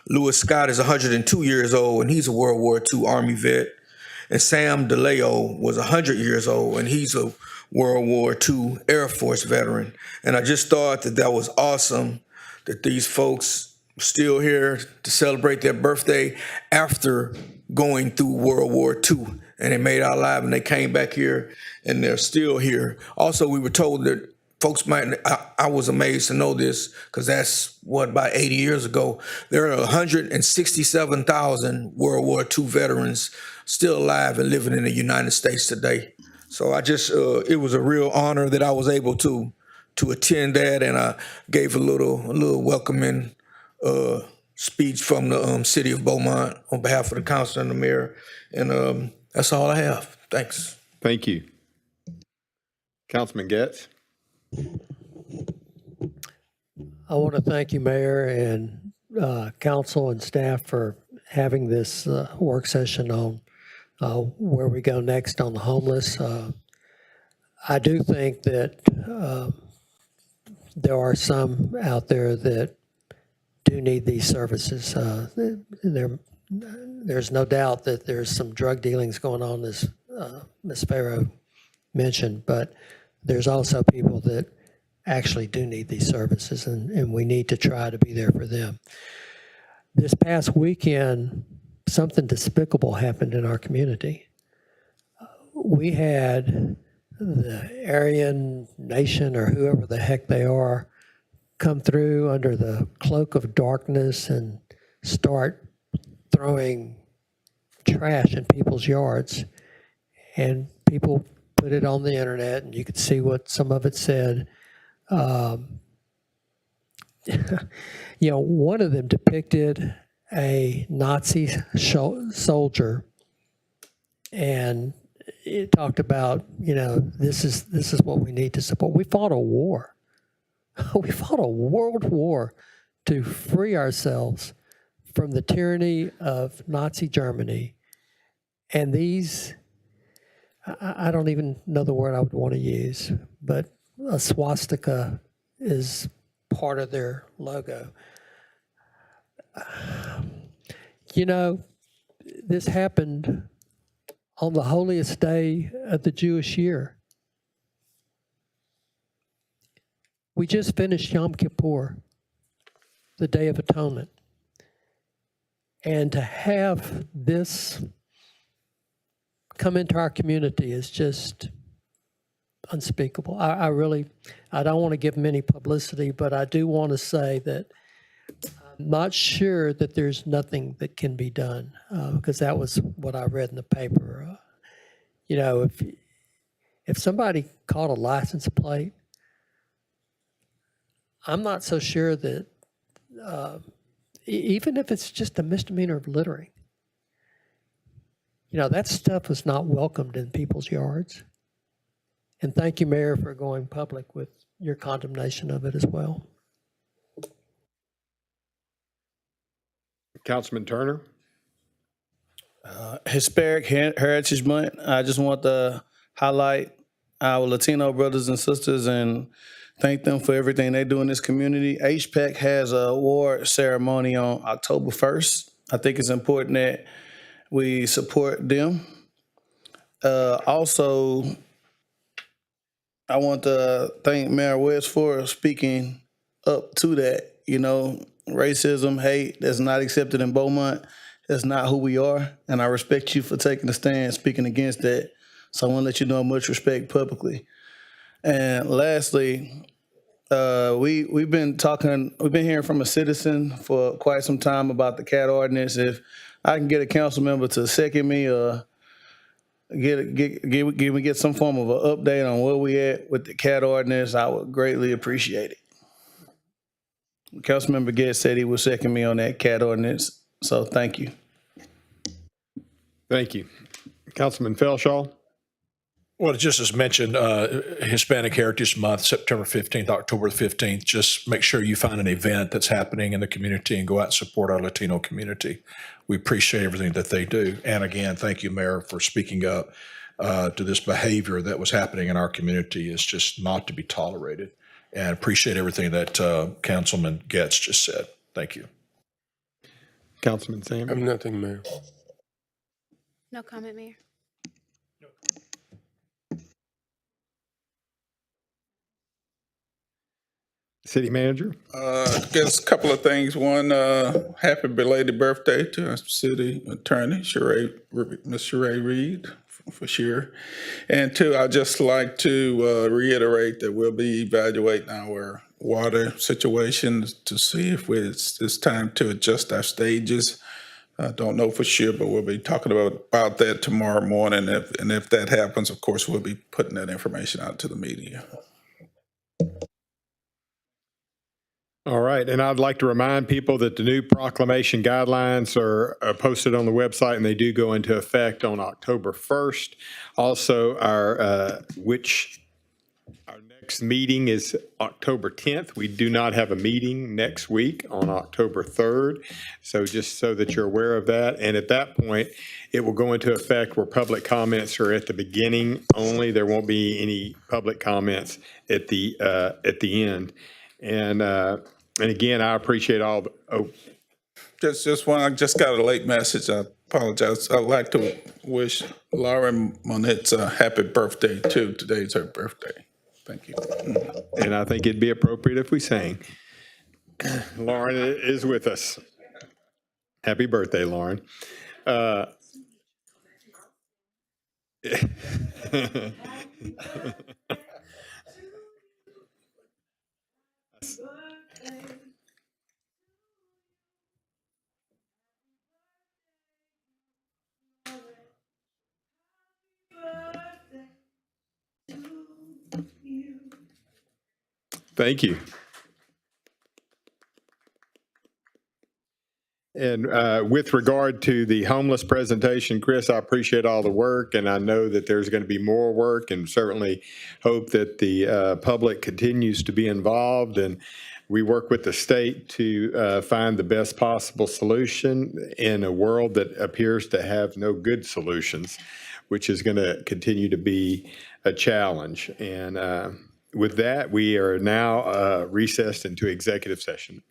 Speaker 20: Lewis Scott is 102 years old, and he's a World War II Army vet. And Sam DeLeo was 100 years old, and he's a World War II Air Force veteran. And I just thought that was awesome that these folks still here to celebrate their birthday after going through World War II. And it made our lives, and they came back here, and they're still here. Also, we were told that folks might, I was amazed to know this, because that's, about 80 years ago, there are 167,000 World War II veterans still alive and living in the United States today. So I just, it was a real honor that I was able to attend that, and I gave a little welcoming speech from the city of Beaumont on behalf of the council and the mayor. And that's all I have. Thanks.
Speaker 1: Thank you. Councilman Getz.
Speaker 9: I want to thank you, Mayor, and council and staff for having this work session on where we go next on the homeless. I do think that there are some out there that do need these services. There's no doubt that there's some drug dealings going on, as Ms. Farrow mentioned, but there's also people that actually do need these services, and we need to try to be there for them. This past weekend, something despicable happened in our community. We had the Aryan Nation, or whoever the heck they are, come through under the cloak of darkness and start throwing trash in people's yards. And people put it on the internet, and you could see what some of it said. One of them depicted a Nazi soldier, and it talked about, this is what we need to support. We fought a war. We fought a world war to free ourselves from the tyranny of Nazi Germany. And these, I don't even know the word I would want to use, but a swastika is part of their logo. This happened on the holiest day of the Jewish year. We just finished Yom Kippur, the Day of Atonement. And to have this come into our community is just unspeakable. I don't want to give them any publicity, but I do want to say that I'm not sure that there's nothing that can be done, because that was what I read in the paper. If somebody caught a license plate, I'm not so sure that even if it's just a misdemeanor of littering, that stuff was not welcomed in people's yards. And thank you, Mayor, for going public with your condemnation of it as well.
Speaker 1: Councilman Turner.
Speaker 8: Hispanic Heritage Month. I just want to highlight our Latino brothers and sisters and thank them for everything they do in this community. HPAC has an award ceremony on October 1st. I think it's important that we support them. Also, I want to thank Mayor West for speaking up to that. Racism, hate, that's not accepted in Beaumont. That's not who we are. And I respect you for taking a stand, speaking against that. So I want to let you know much respect publicly. And lastly, we've been hearing from a citizen for quite some time about the cat ordinance. If I can get a council member to second me or get some form of an update on where we at with the cat ordinance, I would greatly appreciate it. Councilmember Getz said he would second me on that cat ordinance, so thank you.
Speaker 1: Thank you. Councilman Felshaw?
Speaker 22: Well, just as mentioned, Hispanic Heritage Month, September 15th, October 15th, just make sure you find an event that's happening in the community and go out and support our Latino community. We appreciate everything that they do. And again, thank you, Mayor, for speaking up to this behavior that was happening in our community. It's just not to be tolerated. And appreciate everything that Councilman Getz just said. Thank you.
Speaker 1: Councilman Sam?
Speaker 4: I'm nothing, Mayor.
Speaker 10: No comment, Mayor.
Speaker 1: City Manager?
Speaker 19: Just a couple of things. One, happy belated birthday to our city attorney, Ms. Sheree Reed, for sure. And two, I'd just like to reiterate that we'll be evaluating our water situation to see if it's time to adjust our stages. I don't know for sure, but we'll be talking about that tomorrow morning. And if that happens, of course, we'll be putting that information out to the media.
Speaker 1: All right, and I'd like to remind people that the new proclamation guidelines are posted on the website, and they do go into effect on October 1st. Also, our next meeting is October 10th. We do not have a meeting next week on October 3rd, so just so that you're aware of that. And at that point, it will go into effect where public comments are at the beginning only. There won't be any public comments at the end. And again, I appreciate all the,
Speaker 19: Just one, I just got a late message. I apologize. I'd like to wish Lauren Monette a happy birthday too. Today's her birthday. Thank you.
Speaker 1: and I think it'd be appropriate if we sang. Lauren is with us. Happy birthday, Lauren. Thank you. And with regard to the homeless presentation, Chris, I appreciate all the work, and I know that there's going to be more work, and certainly hope that the public continues to be involved, and we work with the state to find the best possible solution in a world that appears to have no good solutions, which is going to continue to be a challenge. And with that, we are now recessed into executive session.